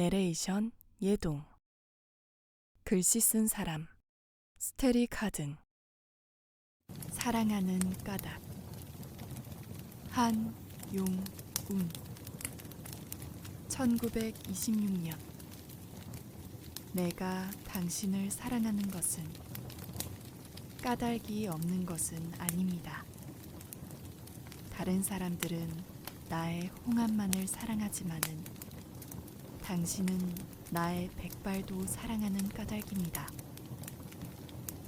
내레이션 예동. 글씨 쓴 사람 스테리 카든. 사랑하는 까닭. 한용운. 1926년. 내가 당신을 사랑하는 것은 까닭이 없는 것은 아닙니다. 다른 사람들은 나의 홍합만을 사랑하지만은 당신은 나의 백발도 사랑하는 까닭입니다.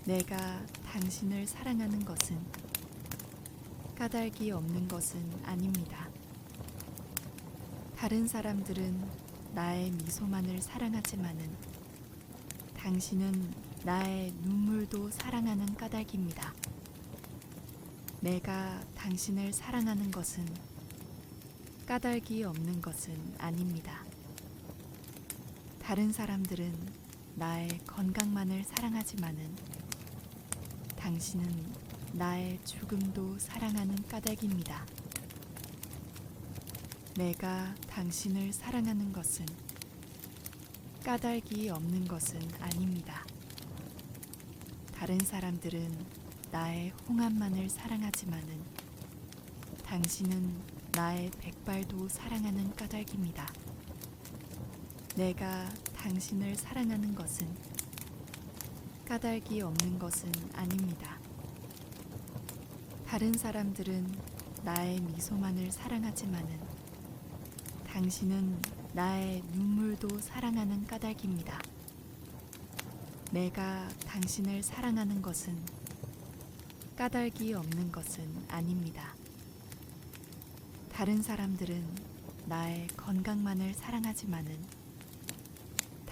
내가 당신을 사랑하는 것은 까닭이 없는 것은 아닙니다. 다른 사람들은 나의 미소만을 사랑하지만은 당신은 나의 눈물도 사랑하는 까닭입니다. 내가 당신을 사랑하는 것은 까닭이 없는 것은 아닙니다. 다른 사람들은 나의 건강만을 사랑하지만은 당신은 나의 죽음도 사랑하는 까닭입니다. 내가 당신을 사랑하는 것은 까닭이 없는 것은 아닙니다. 다른 사람들은 나의 홍합만을 사랑하지만은 당신은 나의 백발도 사랑하는 까닭입니다. 내가 당신을 사랑하는 것은 까닭이 없는 것은 아닙니다. 다른 사람들은 나의 미소만을 사랑하지만은 당신은 나의 눈물도 사랑하는 까닭입니다. 내가 당신을 사랑하는 것은 까닭이 없는 것은 아닙니다. 다른 사람들은 나의 건강만을 사랑하지만은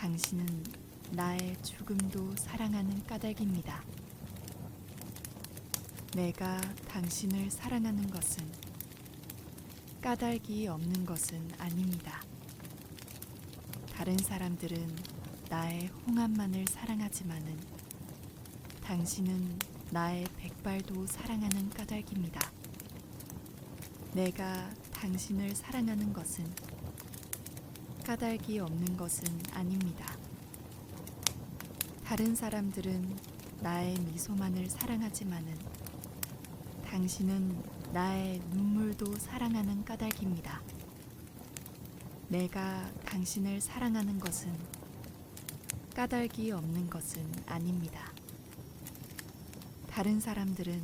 당신은 나의 죽음도 사랑하는 까닭입니다. 내가 당신을 사랑하는 것은 까닭이 없는 것은 아닙니다. 다른 사람들은 나의 홍합만을 사랑하지만은 당신은 나의 백발도 사랑하는 까닭입니다. 내가 당신을 사랑하는 것은 까닭이 없는 것은 아닙니다. 다른 사람들은 나의 미소만을 사랑하지만은 당신은 나의 눈물도 사랑하는 까닭입니다. 내가 당신을 사랑하는 것은 까닭이 없는 것은 아닙니다. 다른 사람들은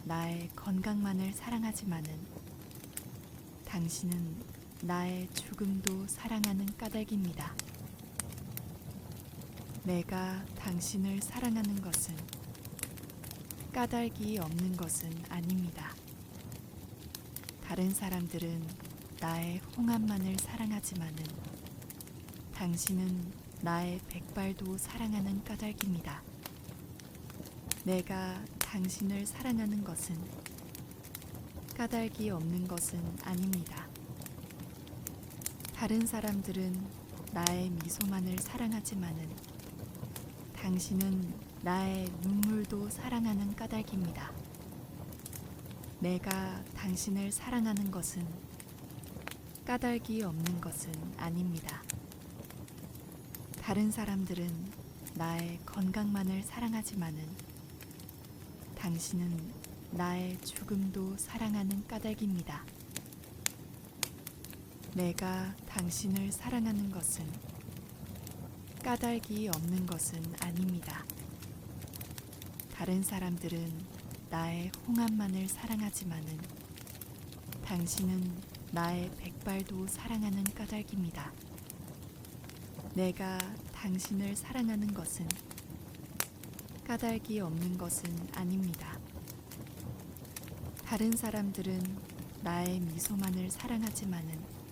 나의 건강만을 사랑하지만은 당신은 나의 죽음도 사랑하는 까닭입니다. 내가 당신을 사랑하는 것은 까닭이 없는 것은 아닙니다. 다른 사람들은 나의 홍합만을 사랑하지만은 당신은 나의 백발도 사랑하는 까닭입니다. 내가 당신을 사랑하는 것은 까닭이 없는 것은 아닙니다. 다른 사람들은 나의 미소만을 사랑하지만은 당신은 나의 눈물도 사랑하는 까닭입니다. 내가 당신을 사랑하는 것은 까닭이 없는 것은 아닙니다. 다른 사람들은 나의 건강만을 사랑하지만은 당신은 나의 죽음도 사랑하는 까닭입니다. 내가 당신을 사랑하는 것은 까닭이 없는 것은 아닙니다. 다른 사람들은 나의 홍합만을 사랑하지만은 당신은 나의 백발도 사랑하는 까닭입니다. 내가 당신을 사랑하는 것은 까닭이 없는 것은 아닙니다. 다른 사람들은 나의 미소만을 사랑하지만은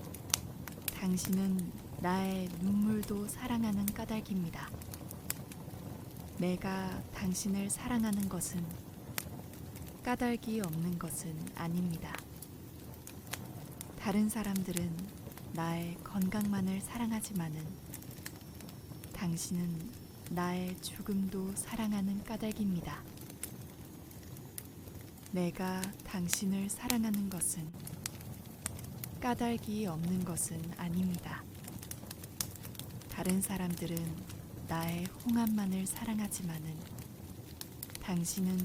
당신은 나의 눈물도 사랑하는 까닭입니다. 내가 당신을 사랑하는 것은 까닭이 없는 것은 아닙니다. 다른 사람들은 나의 건강만을 사랑하지만은 당신은 나의 죽음도 사랑하는 까닭입니다. 내가 당신을 사랑하는 것은 까닭이 없는 것은 아닙니다. 다른 사람들은 나의 홍합만을 사랑하지만은 당신은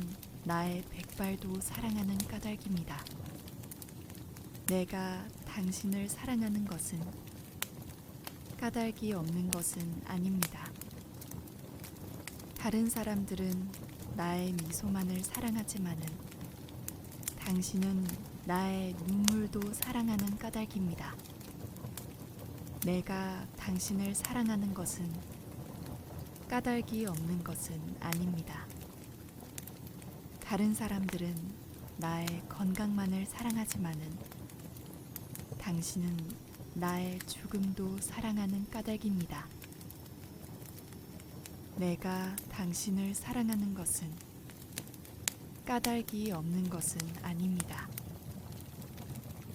나의 백발도 사랑하는 까닭입니다. 내가 당신을 사랑하는 것은 까닭이 없는 것은 아닙니다. 다른 사람들은 나의 미소만을 사랑하지만은 당신은 나의 눈물도 사랑하는 까닭입니다. 내가 당신을 사랑하는 것은 까닭이 없는 것은 아닙니다. 다른 사람들은 나의 건강만을 사랑하지만은 당신은 나의 죽음도 사랑하는 까닭입니다. 내가 당신을 사랑하는 것은 까닭이 없는 것은 아닙니다.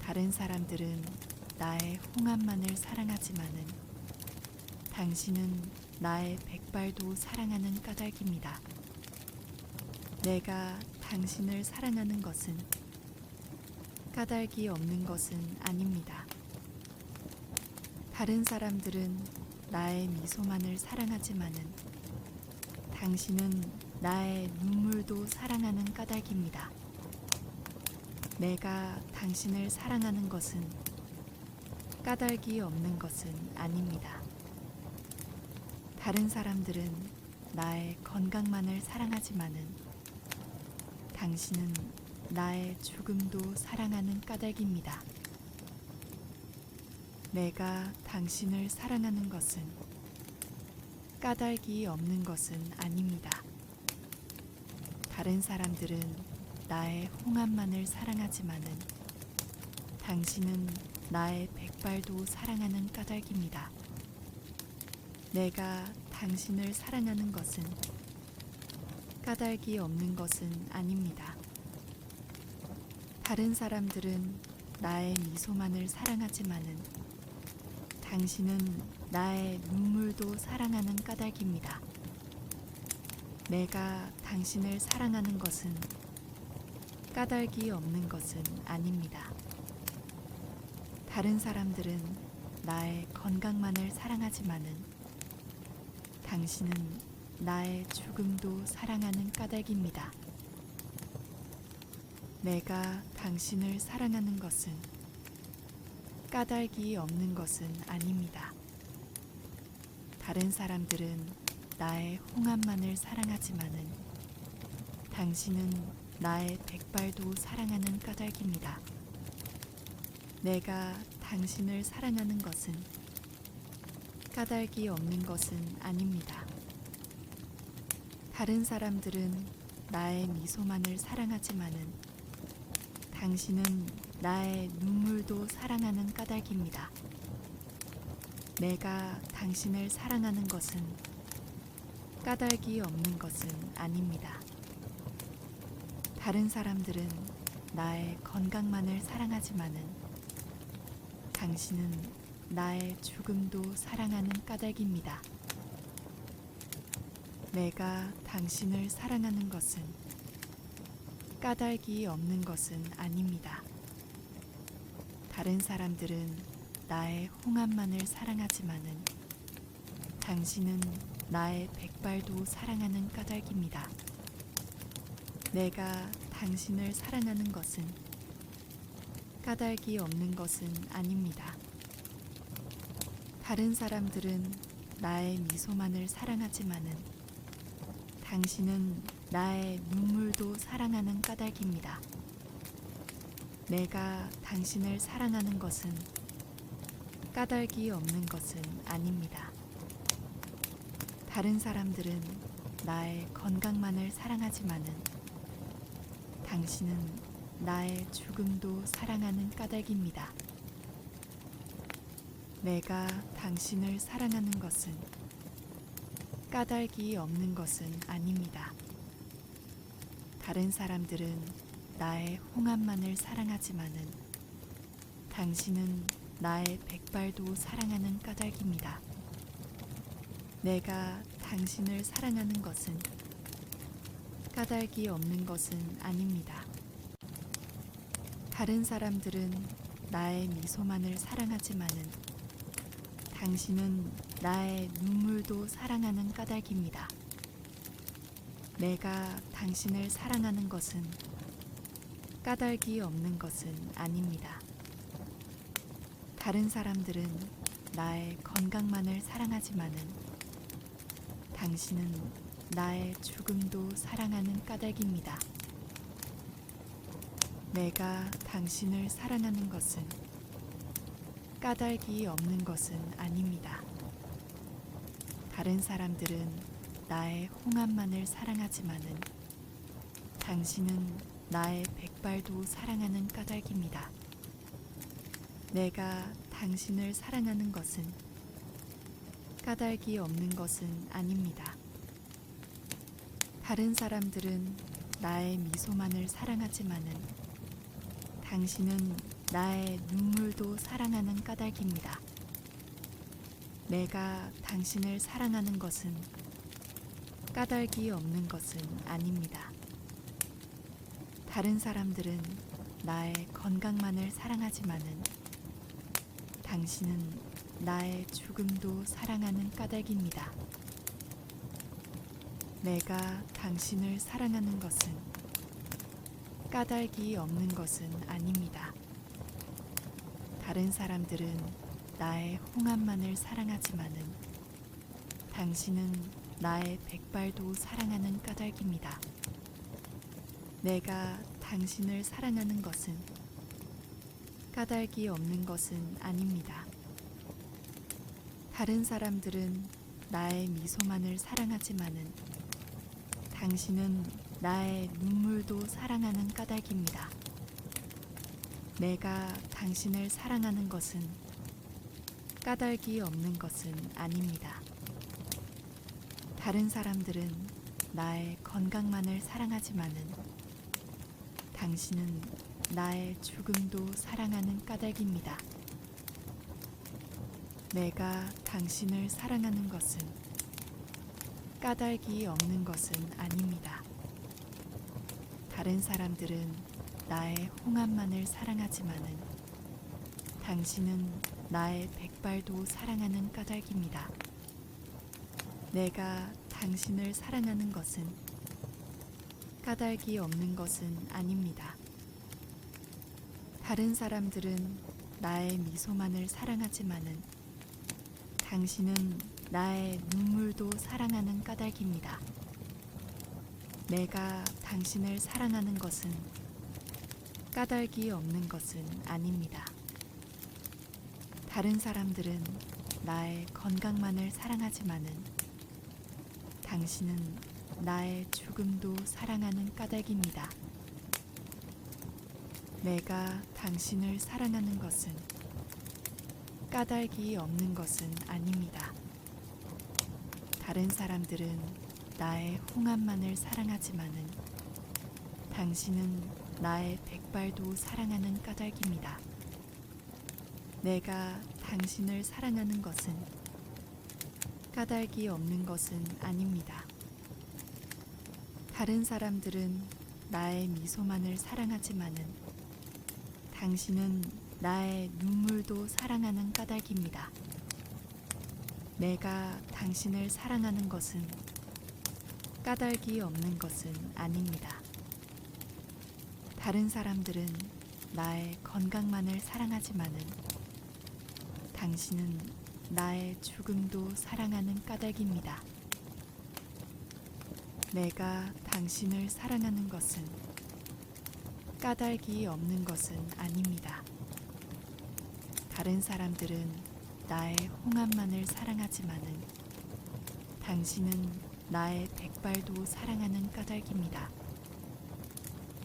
다른 사람들은 나의 홍합만을 사랑하지만은 당신은 나의 백발도 사랑하는 까닭입니다. 내가 당신을 사랑하는 것은 까닭이 없는 것은 아닙니다. 다른 사람들은 나의 미소만을 사랑하지만은 당신은 나의 눈물도 사랑하는 까닭입니다. 내가 당신을 사랑하는 것은 까닭이 없는 것은 아닙니다. 다른 사람들은 나의 건강만을 사랑하지만은 당신은 나의 죽음도 사랑하는 까닭입니다. 내가 당신을 사랑하는 것은 까닭이 없는 것은 아닙니다. 다른 사람들은 나의 홍합만을 사랑하지만은 당신은 나의 백발도 사랑하는 까닭입니다. 내가 당신을 사랑하는 것은 까닭이 없는 것은 아닙니다. 다른 사람들은 나의 미소만을 사랑하지만은 당신은 나의 눈물도 사랑하는 까닭입니다. 내가 당신을 사랑하는 것은 까닭이 없는 것은 아닙니다. 다른 사람들은 나의 건강만을 사랑하지만은 당신은 나의 죽음도 사랑하는 까닭입니다. 내가 당신을 사랑하는 것은 까닭이 없는 것은 아닙니다. 다른 사람들은 나의 홍합만을 사랑하지만은 당신은 나의 백발도 사랑하는 까닭입니다. 내가 당신을 사랑하는 것은 까닭이 없는 것은 아닙니다. 다른 사람들은 나의 미소만을 사랑하지만은 당신은 나의 눈물도 사랑하는 까닭입니다. 내가 당신을 사랑하는 것은 까닭이 없는 것은 아닙니다. 다른 사람들은 나의 건강만을 사랑하지만은 당신은 나의 죽음도 사랑하는 까닭입니다. 내가 당신을 사랑하는 것은 까닭이 없는 것은 아닙니다. 다른 사람들은 나의 홍합만을 사랑하지만은 당신은 나의 백발도 사랑하는 까닭입니다. 내가 당신을 사랑하는 것은 까닭이 없는 것은 아닙니다. 다른 사람들은 나의 미소만을 사랑하지만은 당신은 나의 눈물도 사랑하는 까닭입니다. 내가 당신을 사랑하는 것은 까닭이 없는 것은 아닙니다. 다른 사람들은 나의 건강만을 사랑하지만은 당신은 나의 죽음도 사랑하는 까닭입니다. 내가 당신을 사랑하는 것은 까닭이 없는 것은 아닙니다. 다른 사람들은 나의 홍합만을 사랑하지만은 당신은 나의 백발도 사랑하는 까닭입니다. 내가 당신을 사랑하는 것은 까닭이 없는 것은 아닙니다. 다른 사람들은 나의 미소만을 사랑하지만은 당신은 나의 눈물도 사랑하는 까닭입니다. 내가 당신을 사랑하는 것은 까닭이 없는 것은 아닙니다. 다른 사람들은 나의 건강만을 사랑하지만은 당신은 나의 죽음도 사랑하는 까닭입니다. 내가 당신을 사랑하는 것은 까닭이 없는 것은 아닙니다. 다른 사람들은 나의 홍합만을 사랑하지만은 당신은 나의 백발도 사랑하는 까닭입니다. 내가 당신을 사랑하는 것은 까닭이 없는 것은 아닙니다. 다른 사람들은 나의 미소만을 사랑하지만은 당신은 나의 눈물도 사랑하는 까닭입니다. 내가 당신을 사랑하는 것은 까닭이 없는 것은 아닙니다. 다른 사람들은 나의 건강만을 사랑하지만은 당신은 나의 죽음도 사랑하는 까닭입니다. 내가 당신을 사랑하는 것은 까닭이 없는 것은 아닙니다. 다른 사람들은 나의 홍합만을 사랑하지만은 당신은 나의 백발도 사랑하는 까닭입니다. 내가 당신을 사랑하는 것은 까닭이 없는 것은 아닙니다. 다른 사람들은 나의 미소만을 사랑하지만은 당신은 나의 눈물도 사랑하는 까닭입니다. 내가 당신을 사랑하는 것은 까닭이 없는 것은 아닙니다. 다른 사람들은 나의 건강만을 사랑하지만은 당신은 나의 죽음도 사랑하는 까닭입니다. 내가 당신을 사랑하는 것은 까닭이 없는 것은 아닙니다. 다른 사람들은 나의 홍합만을 사랑하지만은 당신은 나의 백발도 사랑하는 까닭입니다. 내가 당신을 사랑하는 것은 까닭이 없는 것은 아닙니다. 다른 사람들은 나의 미소만을 사랑하지만은 당신은 나의 눈물도 사랑하는 까닭입니다. 내가 당신을 사랑하는 것은 까닭이 없는 것은 아닙니다. 다른 사람들은 나의 건강만을 사랑하지만은 당신은 나의 죽음도 사랑하는 까닭입니다. 내가 당신을 사랑하는 것은 까닭이 없는 것은 아닙니다. 다른 사람들은 나의 홍합만을 사랑하지만은 당신은 나의 백발도 사랑하는 까닭입니다. 내가 당신을 사랑하는 것은 까닭이 없는 것은 아닙니다. 다른 사람들은 나의 미소만을 사랑하지만은 당신은 나의 눈물도 사랑하는 까닭입니다. 내가 당신을 사랑하는 것은 까닭이 없는 것은 아닙니다. 다른 사람들은 나의 건강만을 사랑하지만은 당신은 나의 죽음도 사랑하는 까닭입니다. 내가 당신을 사랑하는 것은 까닭이 없는 것은 아닙니다. 다른 사람들은 나의 홍합만을 사랑하지만은 당신은 나의 백발도 사랑하는 까닭입니다.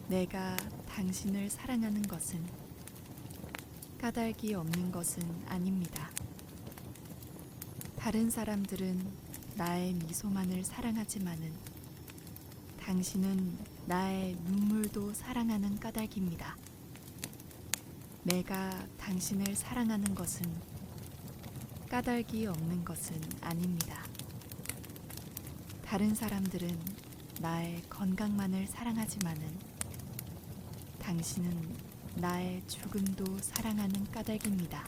내가 당신을 사랑하는 것은 까닭이 없는 것은 아닙니다. 다른 사람들은 나의 미소만을 사랑하지만은 당신은 나의 눈물도 사랑하는 까닭입니다. 내가 당신을 사랑하는 것은 까닭이 없는 것은 아닙니다. 다른 사람들은 나의 건강만을 사랑하지만은 당신은 나의 죽음도 사랑하는 까닭입니다.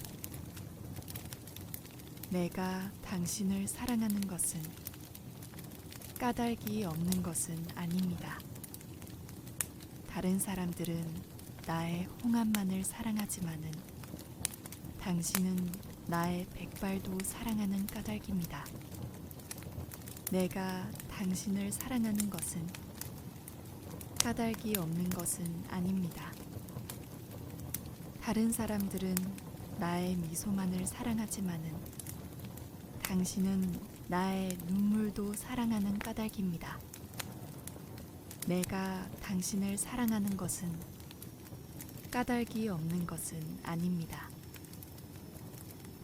내가 당신을 사랑하는 것은 까닭이 없는 것은 아닙니다. 다른 사람들은 나의 홍합만을 사랑하지만은 당신은 나의 백발도 사랑하는 까닭입니다. 내가 당신을 사랑하는 것은 까닭이 없는 것은 아닙니다. 다른 사람들은 나의 미소만을 사랑하지만은 당신은 나의 눈물도 사랑하는 까닭입니다. 내가 당신을 사랑하는 것은 까닭이 없는 것은 아닙니다.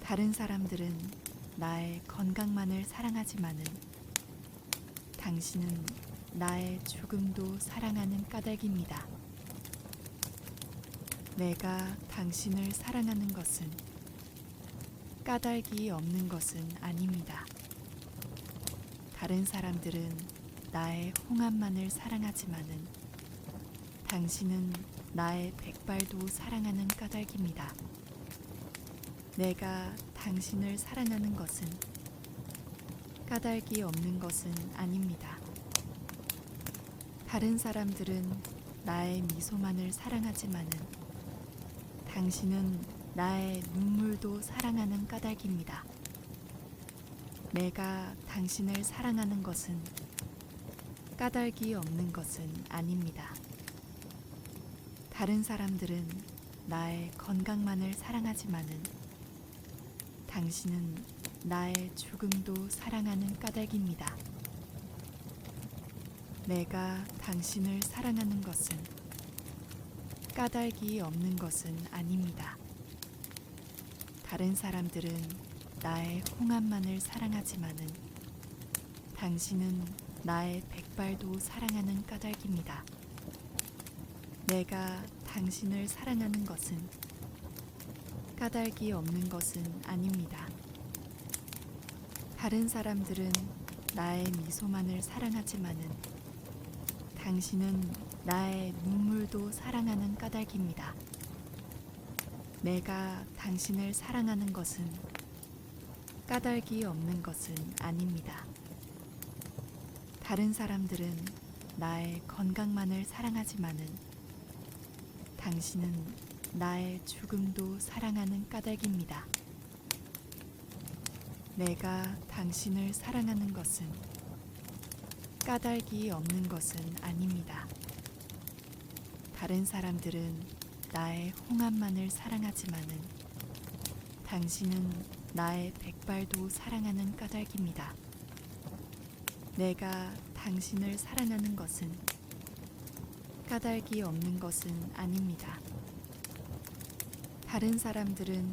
다른 사람들은 나의 건강만을 사랑하지만은 당신은 나의 죽음도 사랑하는 까닭입니다. 내가 당신을 사랑하는 것은 까닭이 없는 것은 아닙니다. 다른 사람들은 나의 홍합만을 사랑하지만은 당신은 나의 백발도 사랑하는 까닭입니다. 내가 당신을 사랑하는 것은 까닭이 없는 것은 아닙니다. 다른 사람들은 나의 미소만을 사랑하지만은 당신은 나의 눈물도 사랑하는 까닭입니다. 내가 당신을 사랑하는 것은 까닭이 없는 것은 아닙니다. 다른 사람들은 나의 건강만을 사랑하지만은 당신은 나의 죽음도 사랑하는 까닭입니다. 내가 당신을 사랑하는 것은 까닭이 없는 것은 아닙니다. 다른 사람들은 나의 홍합만을 사랑하지만은 당신은 나의 백발도 사랑하는 까닭입니다. 내가 당신을 사랑하는 것은 까닭이 없는 것은 아닙니다. 다른 사람들은 나의 미소만을 사랑하지만은 당신은 나의 눈물도 사랑하는 까닭입니다. 내가 당신을 사랑하는 것은 까닭이 없는 것은 아닙니다. 다른 사람들은 나의 건강만을 사랑하지만은 당신은 나의 죽음도 사랑하는 까닭입니다. 내가 당신을 사랑하는 것은 까닭이 없는 것은 아닙니다. 다른 사람들은 나의 홍합만을 사랑하지만은 당신은 나의 백발도 사랑하는 까닭입니다. 내가 당신을 사랑하는 것은 까닭이 없는 것은 아닙니다. 다른 사람들은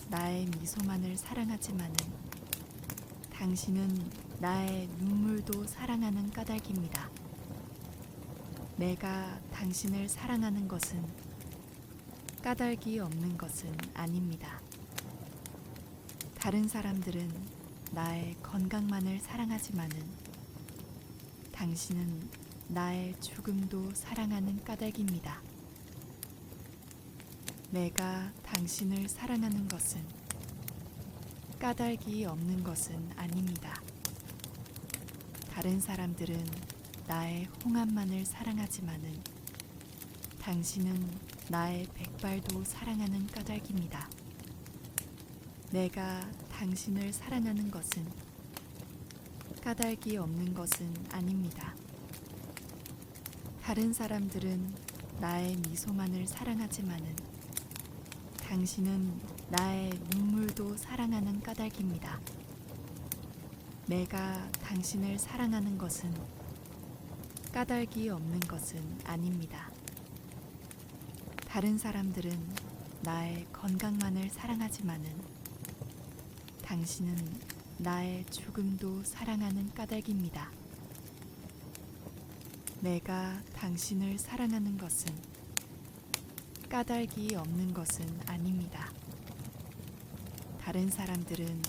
나의 미소만을 사랑하지만은 당신은 나의 눈물도 사랑하는 까닭입니다. 내가 당신을 사랑하는 것은 까닭이 없는 것은 아닙니다. 다른 사람들은 나의 건강만을 사랑하지만은 당신은 나의 죽음도 사랑하는 까닭입니다. 내가 당신을 사랑하는 것은 까닭이 없는 것은 아닙니다. 다른 사람들은 나의 홍합만을 사랑하지만은 당신은 나의 백발도 사랑하는 까닭입니다. 내가 당신을 사랑하는 것은 까닭이 없는 것은 아닙니다. 다른 사람들은 나의 미소만을 사랑하지만은 당신은 나의 눈물도 사랑하는 까닭입니다. 내가 당신을 사랑하는 것은 까닭이 없는 것은 아닙니다. 다른 사람들은 나의 건강만을 사랑하지만은 당신은 나의 죽음도 사랑하는 까닭입니다. 내가 당신을 사랑하는 것은 까닭이 없는 것은 아닙니다. 다른 사람들은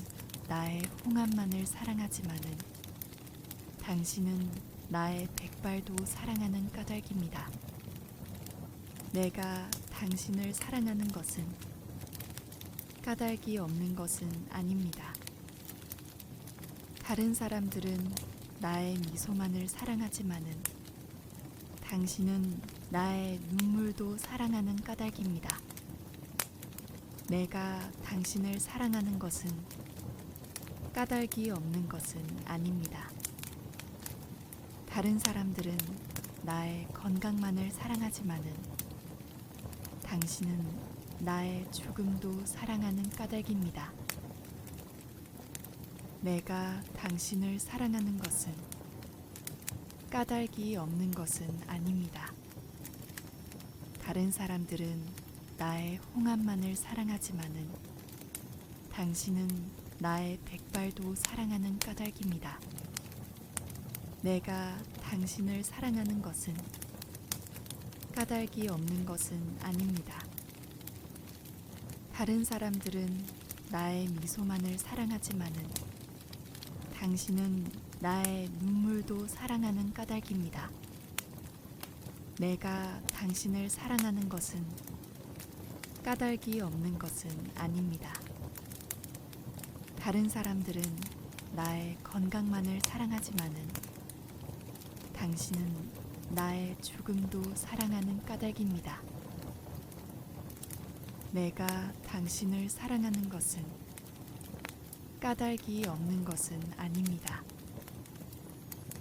나의 홍합만을 사랑하지만은 당신은 나의 백발도 사랑하는 까닭입니다. 내가 당신을 사랑하는 것은 까닭이 없는 것은 아닙니다. 다른 사람들은 나의 미소만을 사랑하지만은 당신은 나의 눈물도 사랑하는 까닭입니다. 내가 당신을 사랑하는 것은 까닭이 없는 것은 아닙니다. 다른 사람들은 나의 건강만을 사랑하지만은 당신은 나의 죽음도 사랑하는 까닭입니다. 내가 당신을 사랑하는 것은 까닭이 없는 것은 아닙니다. 다른 사람들은 나의 홍합만을 사랑하지만은 당신은 나의 백발도 사랑하는 까닭입니다. 내가 당신을 사랑하는 것은 까닭이 없는 것은 아닙니다. 다른 사람들은 나의 미소만을 사랑하지만은 당신은 나의 눈물도 사랑하는 까닭입니다. 내가 당신을 사랑하는 것은 까닭이 없는 것은 아닙니다. 다른 사람들은 나의 건강만을 사랑하지만은 당신은 나의 죽음도 사랑하는 까닭입니다. 내가 당신을 사랑하는 것은 까닭이 없는 것은 아닙니다.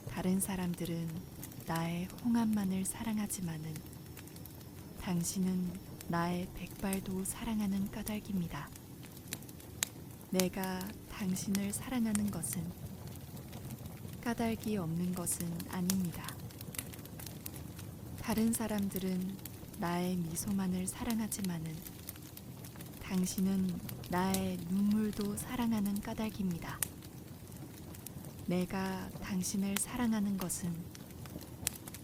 다른 사람들은 나의 홍합만을 사랑하지만은 당신은 나의 백발도 사랑하는 까닭입니다. 내가 당신을 사랑하는 것은 까닭이 없는 것은 아닙니다. 다른 사람들은 나의 미소만을 사랑하지만은 당신은 나의 눈물도 사랑하는 까닭입니다. 내가 당신을 사랑하는 것은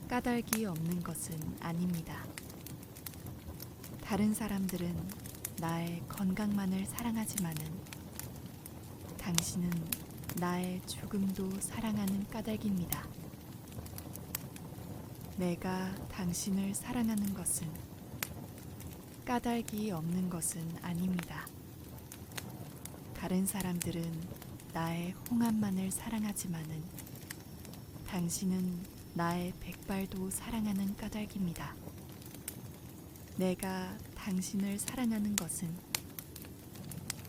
까닭이 없는 것은 아닙니다. 다른 사람들은 나의 건강만을 사랑하지만은 당신은 나의 죽음도 사랑하는 까닭입니다. 내가 당신을 사랑하는 것은 까닭이 없는 것은 아닙니다. 다른 사람들은 나의 홍합만을 사랑하지만은 당신은 나의 백발도 사랑하는 까닭입니다. 내가 당신을 사랑하는 것은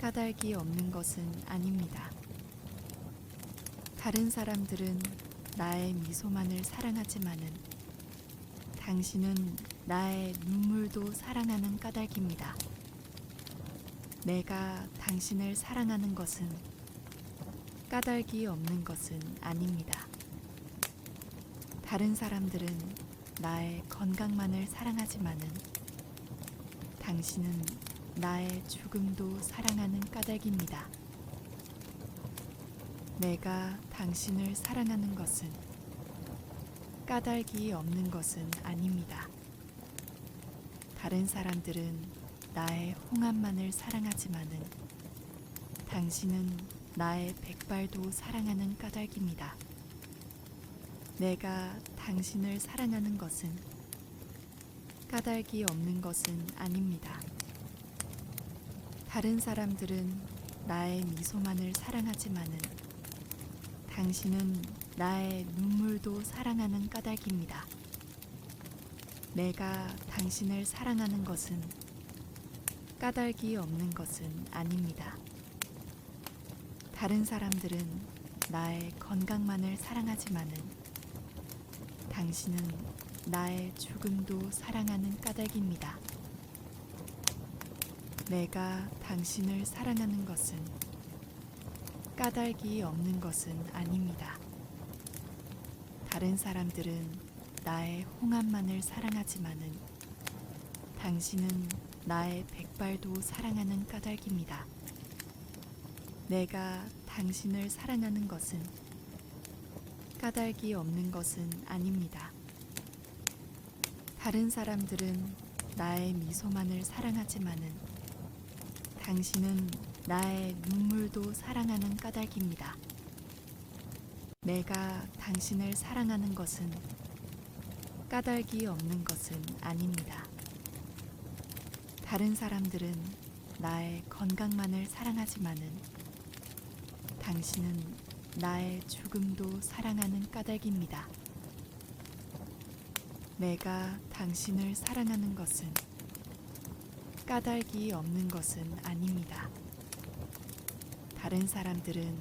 까닭이 없는 것은 아닙니다. 다른 사람들은 나의 미소만을 사랑하지만은 당신은 나의 눈물도 사랑하는 까닭입니다. 내가 당신을 사랑하는 것은 까닭이 없는 것은 아닙니다. 다른 사람들은 나의 건강만을 사랑하지만은 당신은 나의 죽음도 사랑하는 까닭입니다. 내가 당신을 사랑하는 것은 까닭이 없는 것은 아닙니다. 다른 사람들은 나의 홍합만을 사랑하지만은 당신은 나의 백발도 사랑하는 까닭입니다. 내가 당신을 사랑하는 것은 까닭이 없는 것은 아닙니다. 다른 사람들은 나의 미소만을 사랑하지만은 당신은 나의 눈물도 사랑하는 까닭입니다. 내가 당신을 사랑하는 것은 까닭이 없는 것은 아닙니다. 다른 사람들은 나의 건강만을 사랑하지만은 당신은 나의 죽음도 사랑하는 까닭입니다. 내가 당신을 사랑하는 것은 까닭이 없는 것은 아닙니다. 다른 사람들은 나의 홍합만을 사랑하지만은 당신은 나의 백발도 사랑하는 까닭입니다. 내가 당신을 사랑하는 것은 까닭이 없는 것은 아닙니다. 다른 사람들은 나의 미소만을 사랑하지만은 당신은 나의 눈물도 사랑하는 까닭입니다. 내가 당신을 사랑하는 것은 까닭이 없는 것은 아닙니다. 다른 사람들은 나의 건강만을 사랑하지만은 당신은 나의 죽음도 사랑하는 까닭입니다. 내가 당신을 사랑하는 것은 까닭이 없는 것은 아닙니다. 다른 사람들은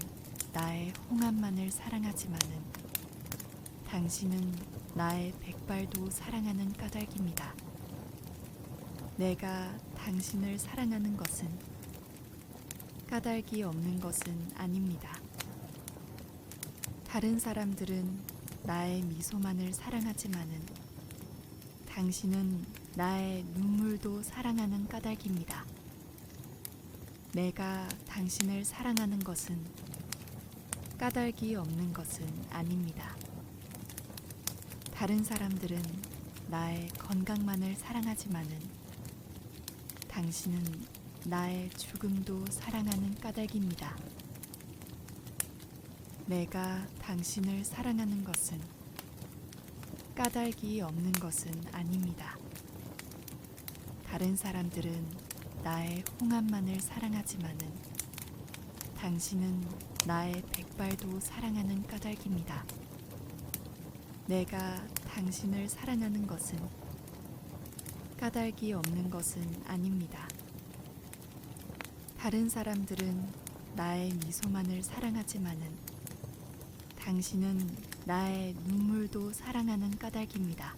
나의 홍합만을 사랑하지만은 당신은 나의 백발도 사랑하는 까닭입니다. 내가 당신을 사랑하는 것은 까닭이 없는 것은 아닙니다. 다른 사람들은 나의 미소만을 사랑하지만은 당신은 나의 눈물도 사랑하는 까닭입니다. 내가 당신을 사랑하는 것은 까닭이 없는 것은 아닙니다. 다른 사람들은 나의 건강만을 사랑하지만은 당신은 나의 죽음도 사랑하는 까닭입니다. 내가 당신을 사랑하는 것은 까닭이 없는 것은 아닙니다. 다른 사람들은 나의 홍합만을 사랑하지만은 당신은 나의 백발도 사랑하는 까닭입니다. 내가 당신을 사랑하는 것은 까닭이 없는 것은 아닙니다. 다른 사람들은 나의 미소만을 사랑하지만은 당신은 나의 눈물도 사랑하는 까닭입니다.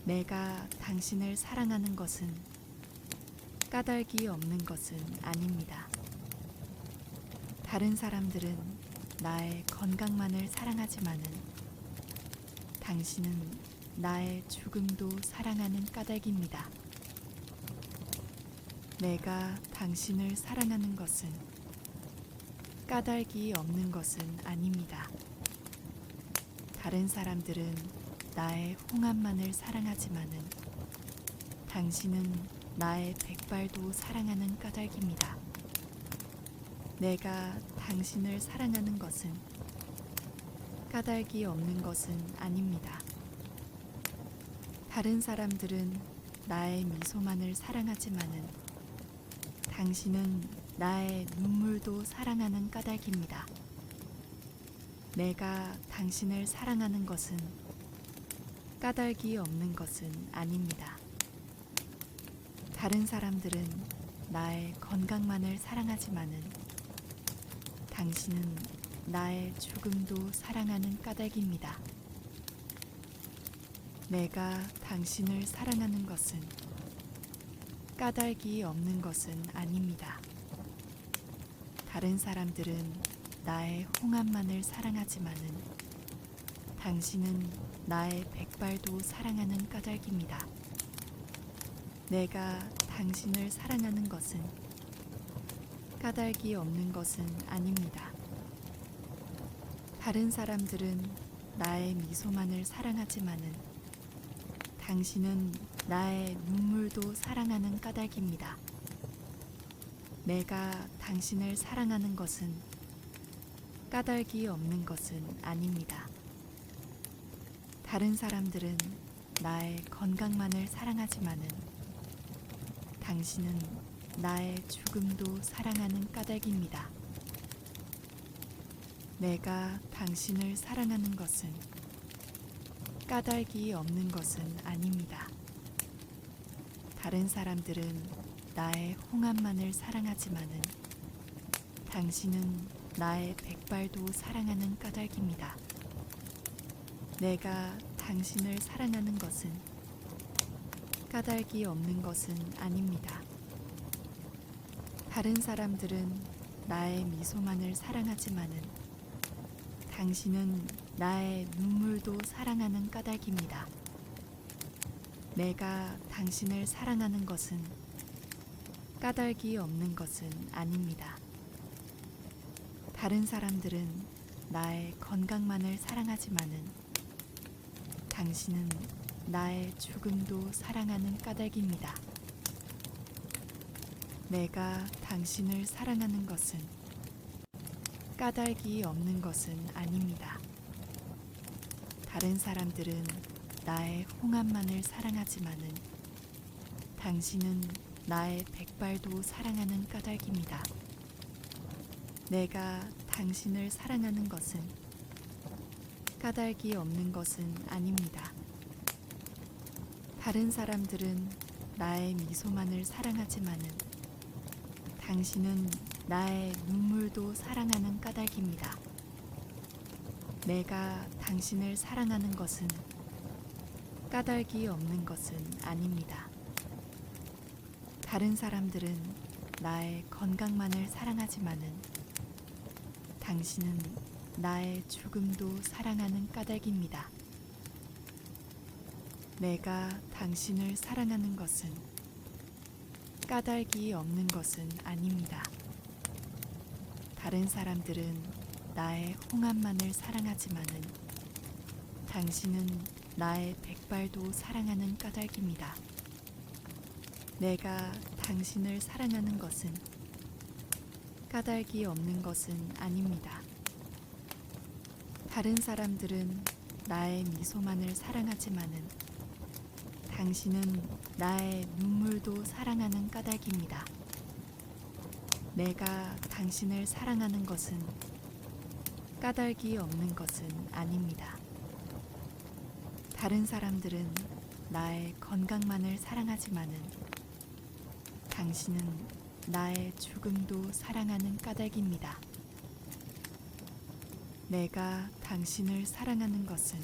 내가 당신을 사랑하는 것은 까닭이 없는 것은 아닙니다. 다른 사람들은 나의 건강만을 사랑하지만은 당신은 나의 죽음도 사랑하는 까닭입니다. 내가 당신을 사랑하는 것은 까닭이 없는 것은 아닙니다. 다른 사람들은 나의 홍합만을 사랑하지만은 당신은 나의 백발도 사랑하는 까닭입니다. 내가 당신을 사랑하는 것은 까닭이 없는 것은 아닙니다. 다른 사람들은 나의 미소만을 사랑하지만은 당신은 나의 눈물도 사랑하는 까닭입니다. 내가 당신을 사랑하는 것은 까닭이 없는 것은 아닙니다. 다른 사람들은 나의 건강만을 사랑하지만은 당신은 나의 죽음도 사랑하는 까닭입니다. 내가 당신을 사랑하는 것은 까닭이 없는 것은 아닙니다. 다른 사람들은 나의 홍합만을 사랑하지만은 당신은 나의 백발도 사랑하는 까닭입니다. 내가 당신을 사랑하는 것은 까닭이 없는 것은 아닙니다. 다른 사람들은 나의 미소만을 사랑하지만은 당신은 나의 눈물도 사랑하는 까닭입니다. 내가 당신을 사랑하는 것은 까닭이 없는 것은 아닙니다. 다른 사람들은 나의 건강만을 사랑하지만은 당신은 나의 죽음도 사랑하는 까닭입니다. 내가 당신을 사랑하는 것은 까닭이 없는 것은 아닙니다. 다른 사람들은 나의 홍합만을 사랑하지만은 당신은 나의 백발도 사랑하는 까닭입니다. 내가 당신을 사랑하는 것은 까닭이 없는 것은 아닙니다. 다른 사람들은 나의 미소만을 사랑하지만은 당신은 나의 눈물도 사랑하는 까닭입니다. 내가 당신을 사랑하는 것은 까닭이 없는 것은 아닙니다. 다른 사람들은 나의 건강만을 사랑하지만은 당신은 나의 죽음도 사랑하는 까닭입니다. 내가 당신을 사랑하는 것은 까닭이 없는 것은 아닙니다. 다른 사람들은 나의 홍합만을 사랑하지만은 당신은 나의 백발도 사랑하는 까닭입니다. 내가 당신을 사랑하는 것은 까닭이 없는 것은 아닙니다. 다른 사람들은 나의 미소만을 사랑하지만은 당신은 나의 눈물도 사랑하는 까닭입니다. 내가 당신을 사랑하는 것은 까닭이 없는 것은 아닙니다. 다른 사람들은 나의 건강만을 사랑하지만은 당신은 나의 죽음도 사랑하는 까닭입니다. 내가 당신을 사랑하는 것은 까닭이 없는 것은 아닙니다. 다른 사람들은 나의 홍합만을 사랑하지만은 당신은 나의 백발도 사랑하는 까닭입니다. 내가 당신을 사랑하는 것은 까닭이 없는 것은 아닙니다. 다른 사람들은 나의 미소만을 사랑하지만은 당신은 나의 눈물도 사랑하는 까닭입니다. 내가 당신을 사랑하는 것은 까닭이 없는 것은 아닙니다. 다른 사람들은 나의 건강만을 사랑하지만은 당신은 나의 죽음도 사랑하는 까닭입니다. 내가 당신을 사랑하는 것은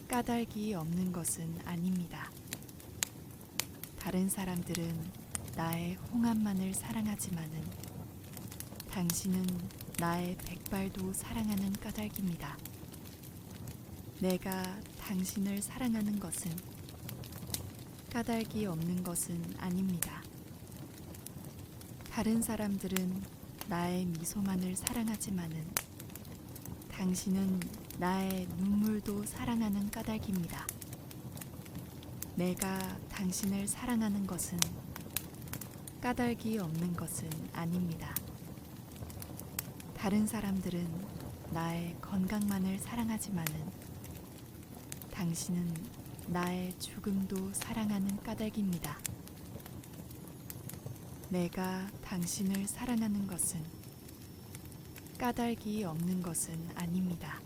까닭이 없는 것은 아닙니다. 다른 사람들은 나의 홍합만을 사랑하지만은 당신은 나의 백발도 사랑하는 까닭입니다. 내가 당신을 사랑하는 것은 까닭이 없는 것은 아닙니다. 다른 사람들은 나의 미소만을 사랑하지만은 당신은 나의 눈물도 사랑하는 까닭입니다. 내가 당신을 사랑하는 것은 까닭이 없는 것은 아닙니다. 다른 사람들은 나의 건강만을 사랑하지만은 당신은 나의 죽음도 사랑하는 까닭입니다. 내가 당신을 사랑하는 것은 까닭이 없는 것은 아닙니다.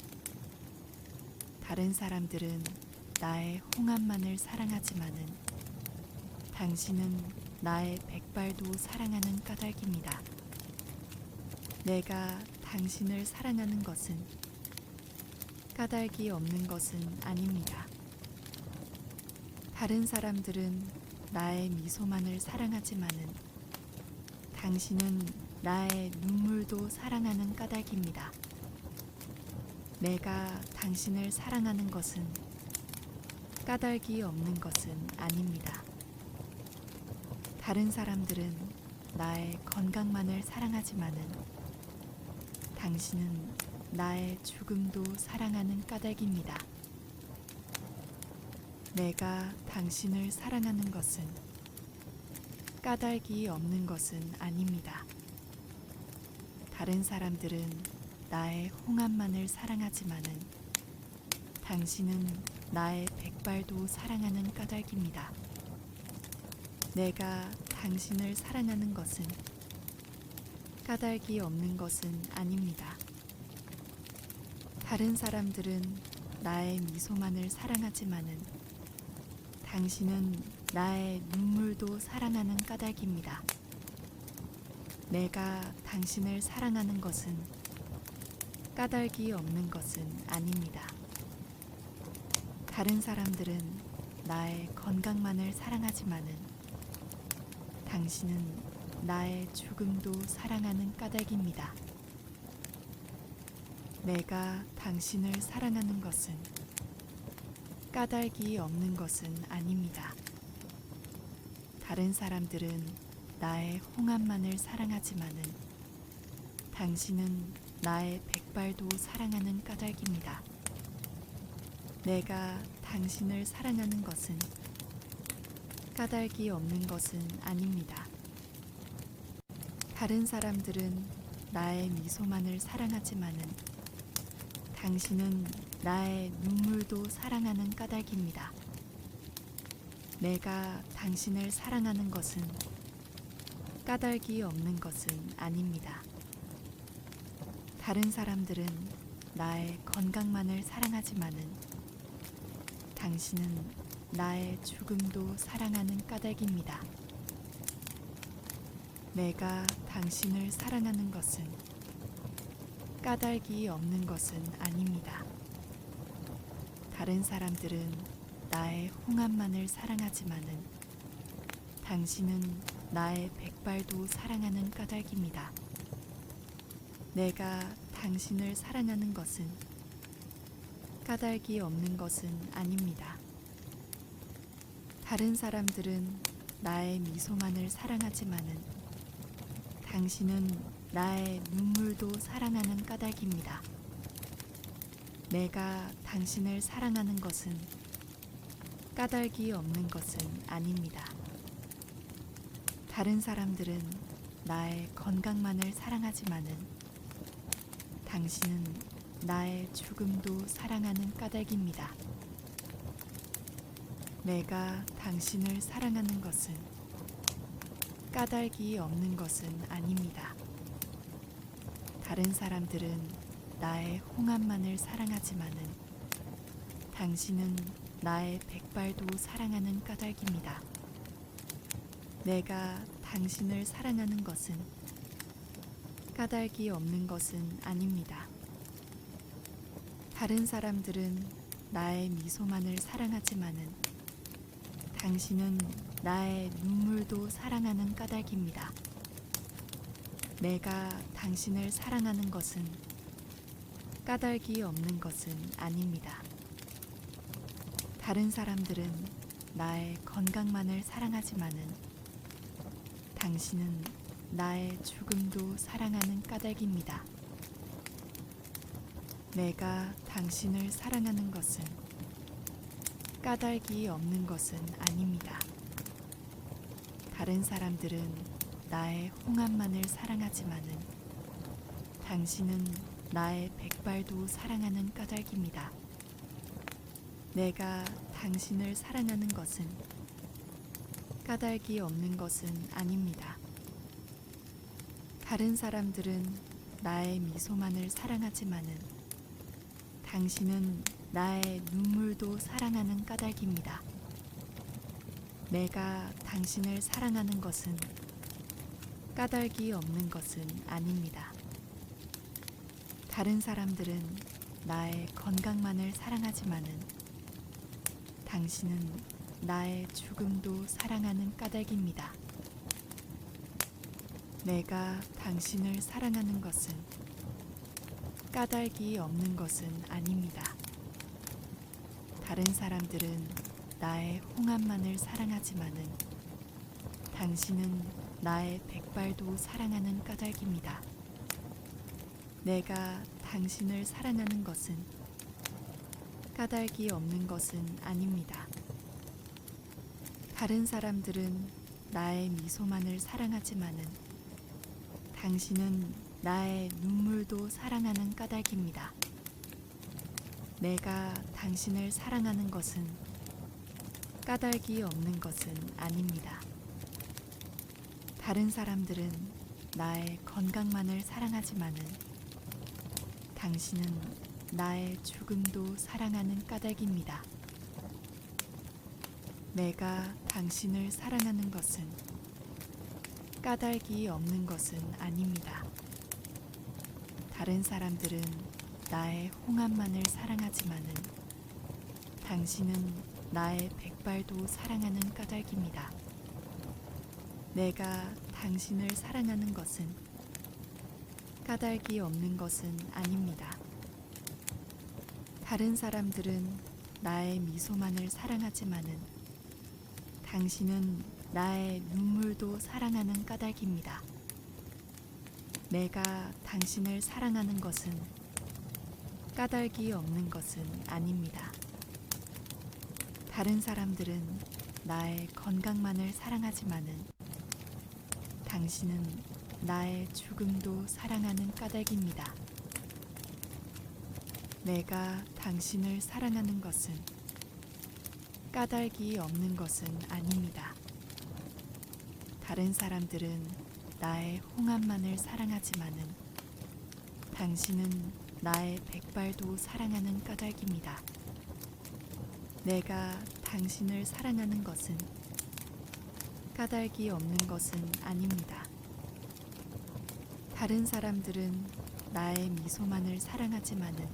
다른 사람들은 나의 홍합만을 사랑하지만은 당신은 나의 백발도 사랑하는 까닭입니다. 내가 당신을 사랑하는 것은 까닭이 없는 것은 아닙니다. 다른 사람들은 나의 미소만을 사랑하지만은 당신은 나의 눈물도 사랑하는 까닭입니다. 내가 당신을 사랑하는 것은 까닭이 없는 것은 아닙니다. 다른 사람들은 나의 건강만을 사랑하지만은 당신은 나의 죽음도 사랑하는 까닭입니다. 내가 당신을 사랑하는 것은 까닭이 없는 것은 아닙니다. 다른 사람들은 나의 홍합만을 사랑하지만은 당신은 나의 백발도 사랑하는 까닭입니다. 내가 당신을 사랑하는 것은 까닭이 없는 것은 아닙니다. 다른 사람들은 나의 미소만을 사랑하지만은 당신은 나의 눈물도 사랑하는 까닭입니다. 내가 당신을 사랑하는 것은 까닭이 없는 것은 아닙니다. 다른 사람들은 나의 건강만을 사랑하지만은 당신은 나의 죽음도 사랑하는 까닭입니다. 내가 당신을 사랑하는 것은 까닭이 없는 것은 아닙니다. 다른 사람들은 나의 홍합만을 사랑하지만은 당신은 나의 백발도 사랑하는 까닭입니다. 내가 당신을 사랑하는 것은 까닭이 없는 것은 아닙니다. 다른 사람들은 나의 미소만을 사랑하지만은 당신은 나의 눈물도 사랑하는 까닭입니다. 내가 당신을 사랑하는 것은 까닭이 없는 것은 아닙니다. 다른 사람들은 나의 건강만을 사랑하지만은 당신은 나의 죽음도 사랑하는 까닭입니다. 내가 당신을 사랑하는 것은 까닭이 없는 것은 아닙니다. 다른 사람들은 나의 홍합만을 사랑하지만은 당신은 나의 백발도 사랑하는 까닭입니다. 내가 당신을 사랑하는 것은 까닭이 없는 것은 아닙니다. 다른 사람들은 나의 미소만을 사랑하지만은 당신은 나의 눈물도 사랑하는 까닭입니다. 내가 당신을 사랑하는 것은 까닭이 없는 것은 아닙니다. 다른 사람들은 나의 건강만을 사랑하지만은 당신은 나의 죽음도 사랑하는 까닭입니다. 내가 당신을 사랑하는 것은 까닭이 없는 것은 아닙니다. 다른 사람들은 나의 홍합만을 사랑하지만은 당신은 나의 백발도 사랑하는 까닭입니다. 내가 당신을 사랑하는 것은 까닭이 없는 것은 아닙니다. 다른 사람들은 나의 미소만을 사랑하지만은 당신은 나의 눈물도 사랑하는 까닭입니다. 내가 당신을 사랑하는 것은 까닭이 없는 것은 아닙니다. 다른 사람들은 나의 건강만을 사랑하지만은 당신은 나의 죽음도 사랑하는 까닭입니다. 내가 당신을 사랑하는 것은 까닭이 없는 것은 아닙니다. 다른 사람들은 나의 홍합만을 사랑하지만은 당신은 나의 백발도 사랑하는 까닭입니다. 내가 당신을 사랑하는 것은 까닭이 없는 것은 아닙니다. 다른 사람들은 나의 미소만을 사랑하지만은 당신은 나의 눈물도 사랑하는 까닭입니다. 내가 당신을 사랑하는 것은 까닭이 없는 것은 아닙니다. 다른 사람들은 나의 건강만을 사랑하지만은 당신은 나의 죽음도 사랑하는 까닭입니다. 내가 당신을 사랑하는 것은 까닭이 없는 것은 아닙니다. 다른 사람들은 나의 홍합만을 사랑하지만은 당신은 나의 백발도 사랑하는 까닭입니다. 내가 당신을 사랑하는 것은 까닭이 없는 것은 아닙니다. 다른 사람들은 나의 미소만을 사랑하지만은 당신은 나의 눈물도 사랑하는 까닭입니다. 내가 당신을 사랑하는 것은 까닭이 없는 것은 아닙니다. 다른 사람들은 나의 건강만을 사랑하지만은 당신은 나의 죽음도 사랑하는 까닭입니다. 내가 당신을 사랑하는 것은 까닭이 없는 것은 아닙니다. 다른 사람들은 나의 홍합만을 사랑하지만은 당신은 나의 백발도 사랑하는 까닭입니다. 내가 당신을 사랑하는 것은 까닭이 없는 것은 아닙니다. 다른 사람들은 나의 미소만을 사랑하지만은 당신은 나의 눈물도 사랑하는 까닭입니다. 내가 당신을 사랑하는 것은 까닭이 없는 것은 아닙니다. 다른 사람들은 나의 건강만을 사랑하지만은 당신은 나의 죽음도 사랑하는 까닭입니다. 내가 당신을 사랑하는 것은 까닭이 없는 것은 아닙니다. 다른 사람들은 나의 홍합만을 사랑하지만은 당신은 나의 백발도 사랑하는 까닭입니다. 내가 당신을 사랑하는 것은 까닭이 없는 것은 아닙니다. 다른 사람들은 나의 미소만을 사랑하지만은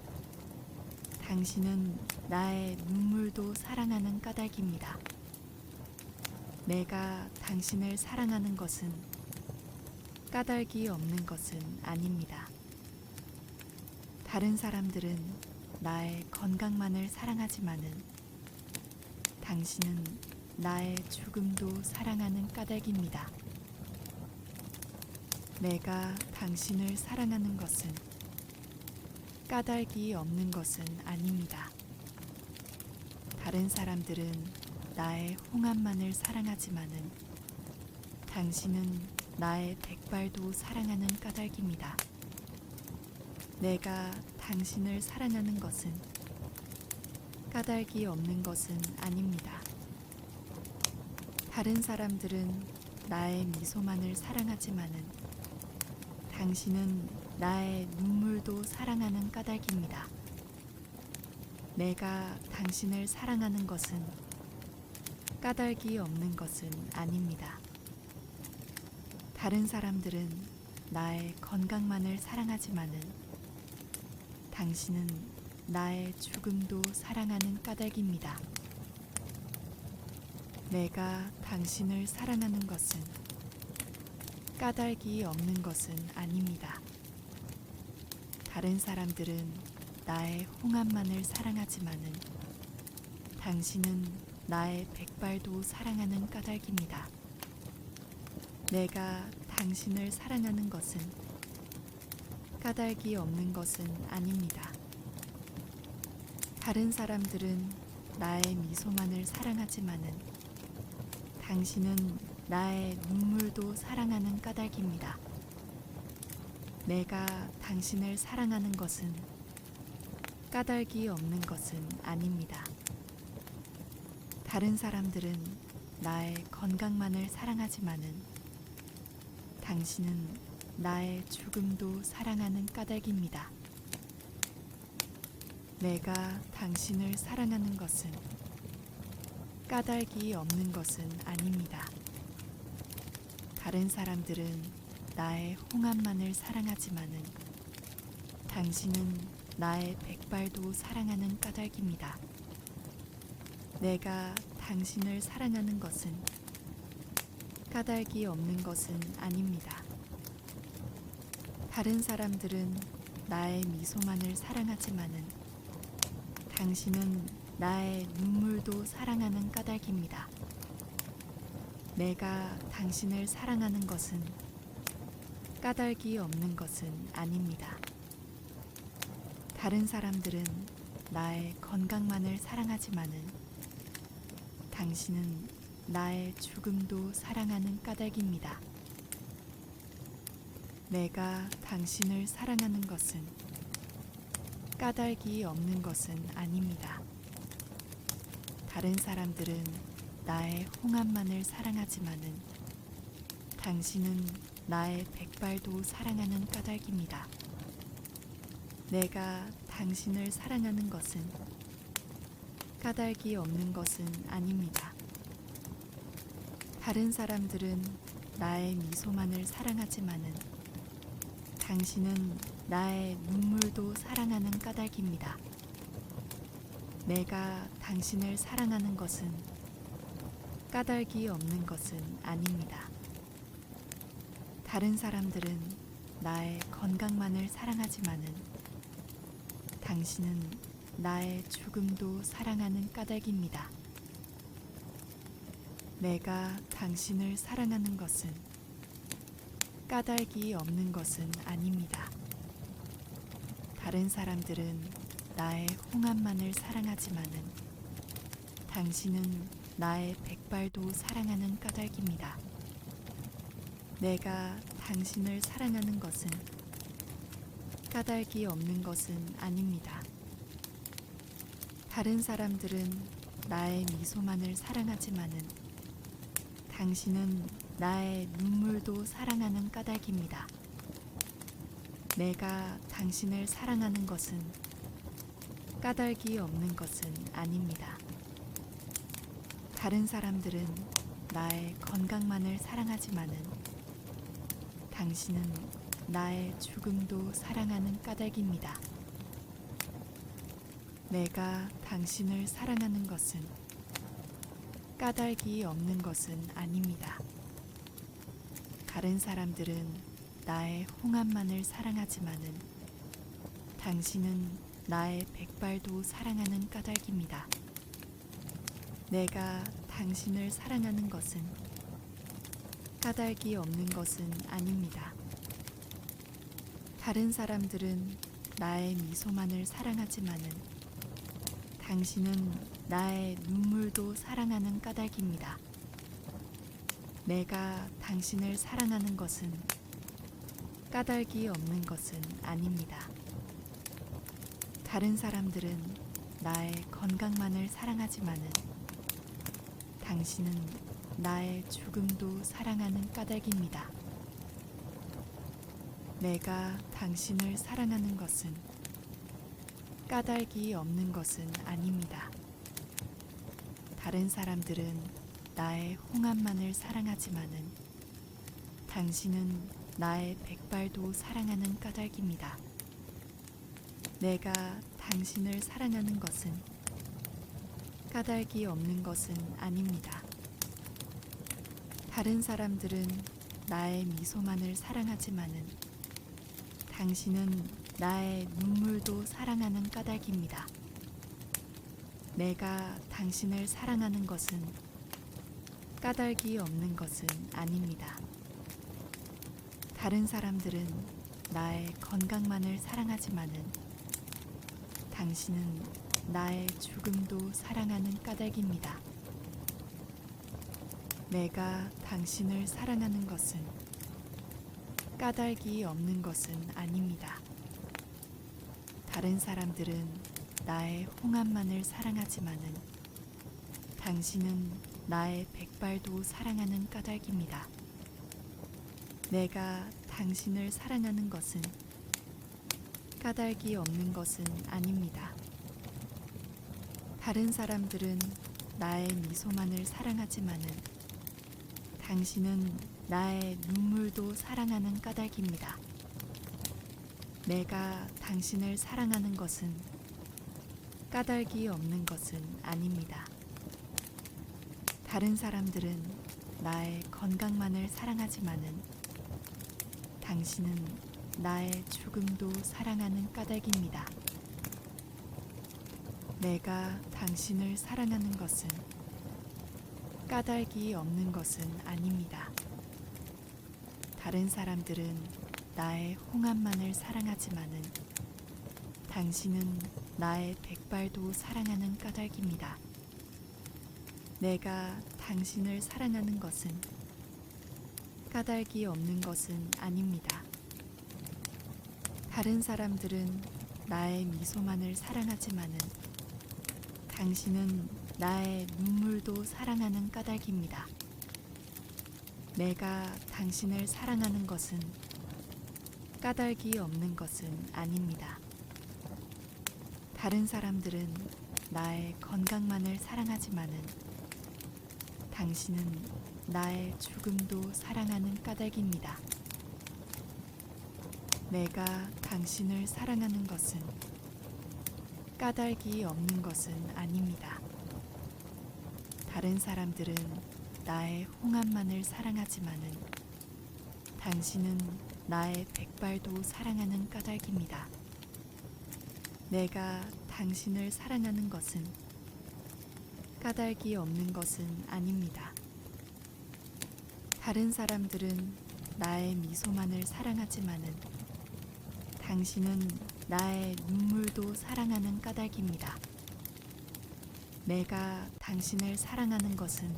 당신은 나의 눈물도 사랑하는 까닭입니다. 내가 당신을 사랑하는 것은 까닭이 없는 것은 아닙니다. 다른 사람들은 나의 건강만을 사랑하지만은 당신은 나의 죽음도 사랑하는 까닭입니다. 내가 당신을 사랑하는 것은 까닭이 없는 것은 아닙니다. 다른 사람들은 나의 홍합만을 사랑하지만은 당신은 나의 백발도 사랑하는 까닭입니다. 내가 당신을 사랑하는 것은 까닭이 없는 것은 아닙니다. 다른 사람들은 나의 미소만을 사랑하지만은 당신은 나의 눈물도 사랑하는 까닭입니다. 내가 당신을 사랑하는 것은 까닭이 없는 것은 아닙니다. 다른 사람들은 나의 건강만을 사랑하지만은 당신은 나의 죽음도 사랑하는 까닭입니다. 내가 당신을 사랑하는 것은 까닭이 없는 것은 아닙니다. 다른 사람들은 나의 홍합만을 사랑하지만은 당신은 나의 백발도 사랑하는 까닭입니다. 내가 당신을 사랑하는 것은 까닭이 없는 것은 아닙니다. 다른 사람들은 나의 미소만을 사랑하지만은 당신은 나의 눈물도 사랑하는 까닭입니다. 내가 당신을 사랑하는 것은 까닭이 없는 것은 아닙니다. 다른 사람들은 나의 건강만을 사랑하지만은 당신은 나의 죽음도 사랑하는 까닭입니다. 내가 당신을 사랑하는 것은 까닭이 없는 것은 아닙니다. 다른 사람들은 나의 홍합만을 사랑하지만은 당신은 나의 백발도 사랑하는 까닭입니다. 내가 당신을 사랑하는 것은 까닭이 없는 것은 아닙니다. 다른 사람들은 나의 미소만을 사랑하지만은 당신은 나의 눈물도 사랑하는 까닭입니다. 내가 당신을 사랑하는 것은 까닭이 없는 것은 아닙니다. 다른 사람들은 나의 건강만을 사랑하지만은 당신은 나의 죽음도 사랑하는 까닭입니다. 내가 당신을 사랑하는 것은 까닭이 없는 것은 아닙니다. 다른 사람들은 나의 홍합만을 사랑하지만은 당신은 나의 백발도 사랑하는 까닭입니다. 내가 당신을 사랑하는 것은 까닭이 없는 것은 아닙니다. 다른 사람들은 나의 미소만을 사랑하지만은 당신은 나의 눈물도 사랑하는 까닭입니다. 내가 당신을 사랑하는 것은 까닭이 없는 것은 아닙니다. 다른 사람들은 나의 건강만을 사랑하지만은 당신은 나의 죽음도 사랑하는 까닭입니다. 내가 당신을 사랑하는 것은 까닭이 없는 것은 아닙니다. 다른 사람들은 나의 홍합만을 사랑하지만은 당신은 나의 백발도 사랑하는 까닭입니다. 내가 당신을 사랑하는 것은 까닭이 없는 것은 아닙니다. 다른 사람들은 나의 미소만을 사랑하지만은 당신은 나의 눈물도 사랑하는 까닭입니다. 내가 당신을 사랑하는 것은 까닭이 없는 것은 아닙니다. 다른 사람들은 나의 건강만을 사랑하지만은 당신은 나의 죽음도 사랑하는 까닭입니다. 내가 당신을 사랑하는 것은 까닭이 없는 것은 아닙니다. 다른 사람들은 나의 홍합만을 사랑하지만은 당신은 나의 백발도 사랑하는 까닭입니다. 내가 당신을 사랑하는 것은 까닭이 없는 것은 아닙니다. 다른 사람들은 나의 미소만을 사랑하지만은 당신은 나의 눈물도 사랑하는 까닭입니다. 내가 당신을 사랑하는 것은 까닭이 없는 것은 아닙니다. 다른 사람들은 나의 건강만을 사랑하지만은 당신은 나의 죽음도 사랑하는 까닭입니다. 내가 당신을 사랑하는 것은 까닭이 없는 것은 아닙니다. 다른 사람들은 나의 홍합만을 사랑하지만은 당신은 나의 백발도 사랑하는 까닭입니다. 내가 당신을 사랑하는 것은 까닭이 없는 것은 아닙니다. 다른 사람들은 나의 미소만을 사랑하지만은 당신은 나의 눈물도 사랑하는 까닭입니다. 내가 당신을 사랑하는 것은 까닭이 없는 것은 아닙니다. 다른 사람들은 나의 건강만을 사랑하지만은 당신은 나의 죽음도 사랑하는 까닭입니다. 내가 당신을 사랑하는 것은 까닭이 없는 것은 아닙니다. 다른 사람들은 나의 홍합만을 사랑하지만은 당신은 나의 백발도 사랑하는 까닭입니다. 내가 당신을 사랑하는 것은 까닭이 없는 것은 아닙니다. 다른 사람들은 나의 미소만을 사랑하지만은 당신은 나의 눈물도 사랑하는 까닭입니다. 내가 당신을 사랑하는 것은 까닭이 없는 것은 아닙니다. 다른 사람들은 나의 건강만을 사랑하지만은 당신은 나의 죽음도 사랑하는 까닭입니다. 내가 당신을 사랑하는 것은 까닭이 없는 것은 아닙니다. 다른 사람들은 나의 홍합만을 사랑하지만은 당신은 나의 백발도 사랑하는 까닭입니다. 내가 당신을 사랑하는 것은 까닭이 없는 것은 아닙니다. 다른 사람들은 나의 미소만을 사랑하지만은 당신은 나의 눈물도 사랑하는 까닭입니다. 내가 당신을 사랑하는 것은 까닭이 없는 것은 아닙니다. 다른 사람들은 나의 건강만을 사랑하지만은 당신은 나의 죽음도 사랑하는 까닭입니다. 내가 당신을 사랑하는 것은 까닭이 없는 것은 아닙니다. 다른 사람들은 나의 홍합만을 사랑하지만은 당신은 나의 백발도 사랑하는 까닭입니다. 내가 당신을 사랑하는 것은 까닭이 없는 것은 아닙니다. 다른 사람들은 나의 미소만을 사랑하지만은 당신은 나의 눈물도 사랑하는 까닭입니다. 내가 당신을 사랑하는 것은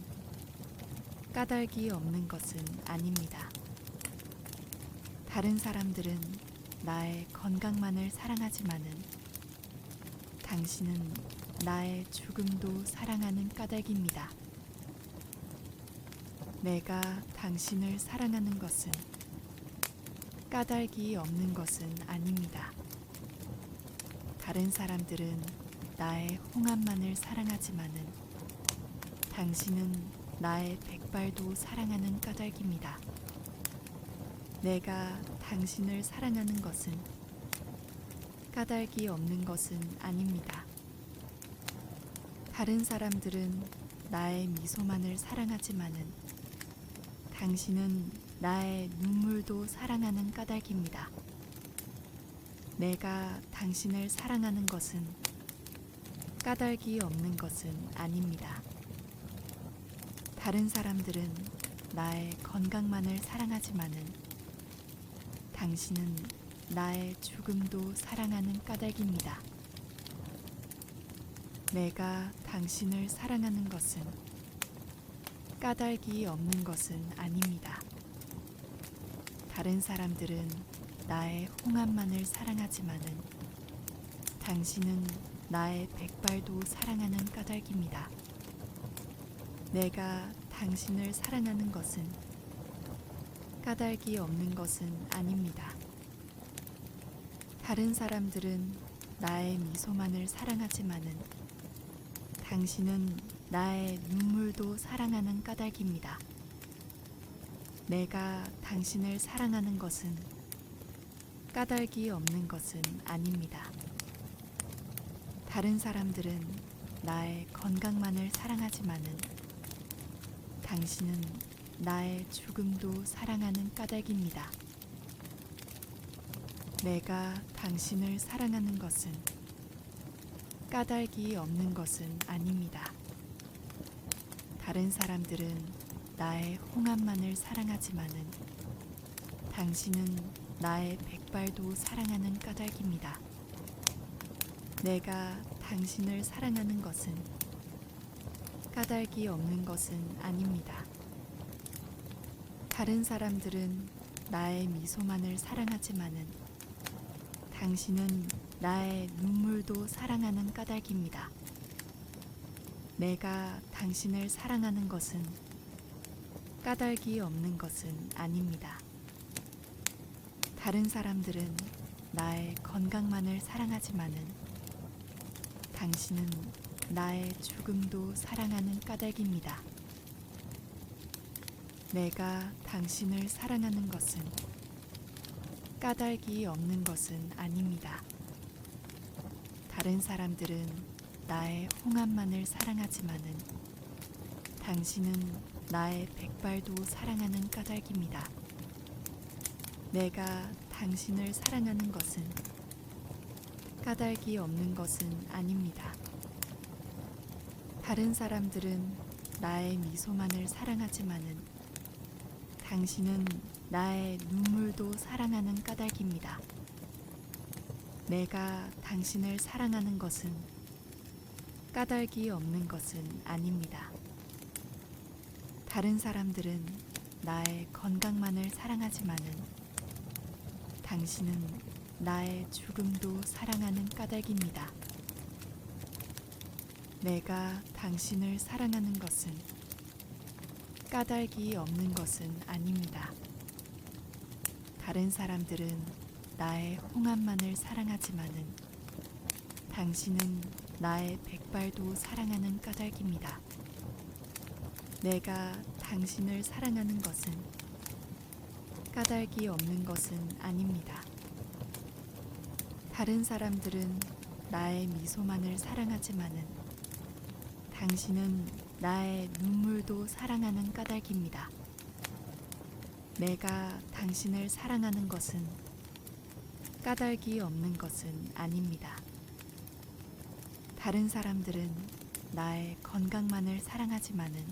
까닭이 없는 것은 아닙니다. 다른 사람들은 나의 건강만을 사랑하지만은 당신은 나의 죽음도 사랑하는 까닭입니다. 내가 당신을 사랑하는 것은 까닭이 없는 것은 아닙니다. 다른 사람들은 나의 홍합만을 사랑하지만은 당신은 나의 백발도 사랑하는 까닭입니다. 내가 당신을 사랑하는 것은 까닭이 없는 것은 아닙니다. 다른 사람들은 나의 미소만을 사랑하지만은 당신은 나의 눈물도 사랑하는 까닭입니다. 내가 당신을 사랑하는 것은 까닭이 없는 것은 아닙니다. 다른 사람들은 나의 건강만을 사랑하지만은 당신은 나의 죽음도 사랑하는 까닭입니다. 내가 당신을 사랑하는 것은 까닭이 없는 것은 아닙니다. 다른 사람들은 나의 홍합만을 사랑하지만은 당신은 나의 백발도 사랑하는 까닭입니다. 내가 당신을 사랑하는 것은 까닭이 없는 것은 아닙니다. 다른 사람들은 나의 미소만을 사랑하지만은 당신은 나의 눈물도 사랑하는 까닭입니다. 내가 당신을 사랑하는 것은 까닭이 없는 것은 아닙니다. 다른 사람들은 나의 건강만을 사랑하지만은 당신은 나의 죽음도 사랑하는 까닭입니다. 내가 당신을 사랑하는 것은 까닭이 없는 것은 아닙니다. 다른 사람들은 나의 홍합만을 사랑하지만은 당신은 나의 백발도 사랑하는 까닭입니다. 내가 당신을 사랑하는 것은 까닭이 없는 것은 아닙니다. 다른 사람들은 나의 미소만을 사랑하지만은 당신은 나의 눈물도 사랑하는 까닭입니다. 내가 당신을 사랑하는 것은 까닭이 없는 것은 아닙니다. 다른 사람들은 나의 건강만을 사랑하지만은 당신은 나의 죽음도 사랑하는 까닭입니다. 내가 당신을 사랑하는 것은 까닭이 없는 것은 아닙니다. 다른 사람들은 나의 홍합만을 사랑하지만은 당신은 나의 백발도 사랑하는 까닭입니다. 내가 당신을 사랑하는 것은 까닭이 없는 것은 아닙니다. 다른 사람들은 나의 미소만을 사랑하지만은 당신은 나의 눈물도 사랑하는 까닭입니다. 내가 당신을 사랑하는 것은 까닭이 없는 것은 아닙니다. 다른 사람들은 나의 건강만을 사랑하지만은 당신은 나의 죽음도 사랑하는 까닭입니다. 내가 당신을 사랑하는 것은 까닭이 없는 것은 아닙니다. 다른 사람들은 나의 홍합만을 사랑하지만은 당신은 나의 백발도 사랑하는 까닭입니다. 내가 당신을 사랑하는 것은 까닭이 없는 것은 아닙니다. 다른 사람들은 나의 미소만을 사랑하지만은 당신은 나의 눈물도 사랑하는 까닭입니다. 내가 당신을 사랑하는 것은 까닭이 없는 것은 아닙니다. 다른 사람들은 나의 건강만을 사랑하지만은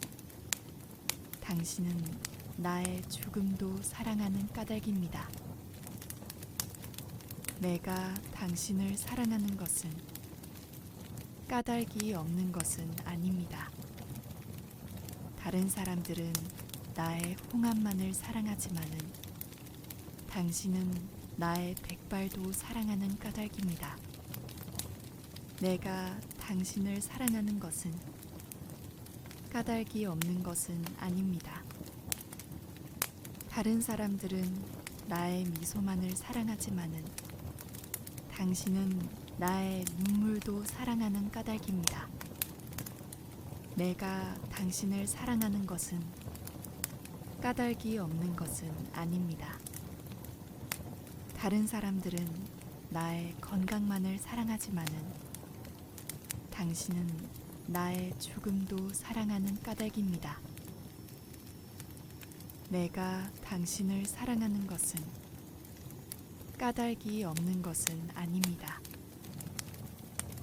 당신은 나의 죽음도 사랑하는 까닭입니다. 내가 당신을 사랑하는 것은 까닭이 없는 것은 아닙니다. 다른 사람들은 나의 홍합만을 사랑하지만은 당신은 나의 백발도 사랑하는 까닭입니다. 내가 당신을 사랑하는 것은 까닭이 없는 것은 아닙니다. 다른 사람들은 나의 미소만을 사랑하지만은 당신은 나의 눈물도 사랑하는 까닭입니다. 내가 당신을 사랑하는 것은 까닭이 없는 것은 아닙니다. 다른 사람들은 나의 건강만을 사랑하지만은 당신은 나의 죽음도 사랑하는 까닭입니다. 내가 당신을 사랑하는 것은 까닭이 없는 것은 아닙니다.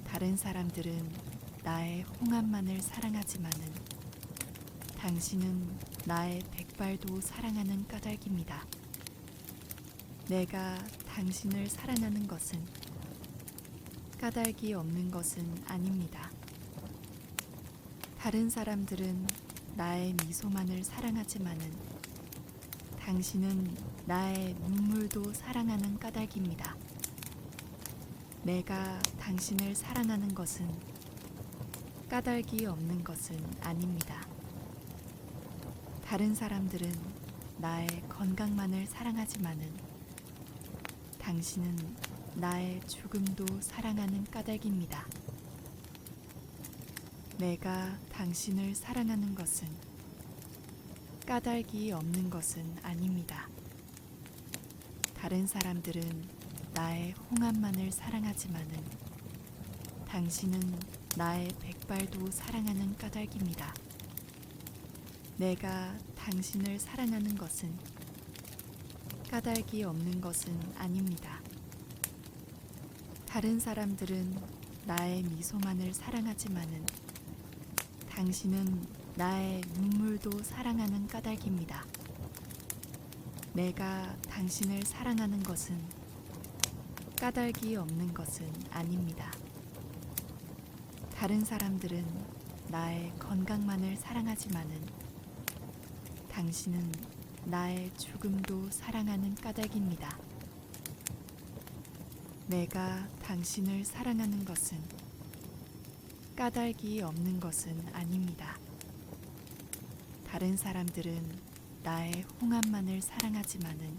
다른 사람들은 나의 홍합만을 사랑하지만은 당신은 나의 백발도 사랑하는 까닭입니다. 내가 당신을 사랑하는 것은 까닭이 없는 것은 아닙니다. 다른 사람들은 나의 미소만을 사랑하지만은 당신은 나의 눈물도 사랑하는 까닭입니다. 내가 당신을 사랑하는 것은 까닭이 없는 것은 아닙니다. 다른 사람들은 나의 건강만을 사랑하지만은 당신은 나의 죽음도 사랑하는 까닭입니다. 내가 당신을 사랑하는 것은 까닭이 없는 것은 아닙니다. 다른 사람들은 나의 홍합만을 사랑하지만은 당신은 나의 백발도 사랑하는 까닭입니다. 내가 당신을 사랑하는 것은 까닭이 없는 것은 아닙니다. 다른 사람들은 나의 미소만을 사랑하지만은 당신은 나의 눈물도 사랑하는 까닭입니다. 내가 당신을 사랑하는 것은 까닭이 없는 것은 아닙니다. 다른 사람들은 나의 건강만을 사랑하지만은 당신은 나의 죽음도 사랑하는 까닭입니다. 내가 당신을 사랑하는 것은 까닭이 없는 것은 아닙니다. 다른 사람들은 나의 홍합만을 사랑하지만은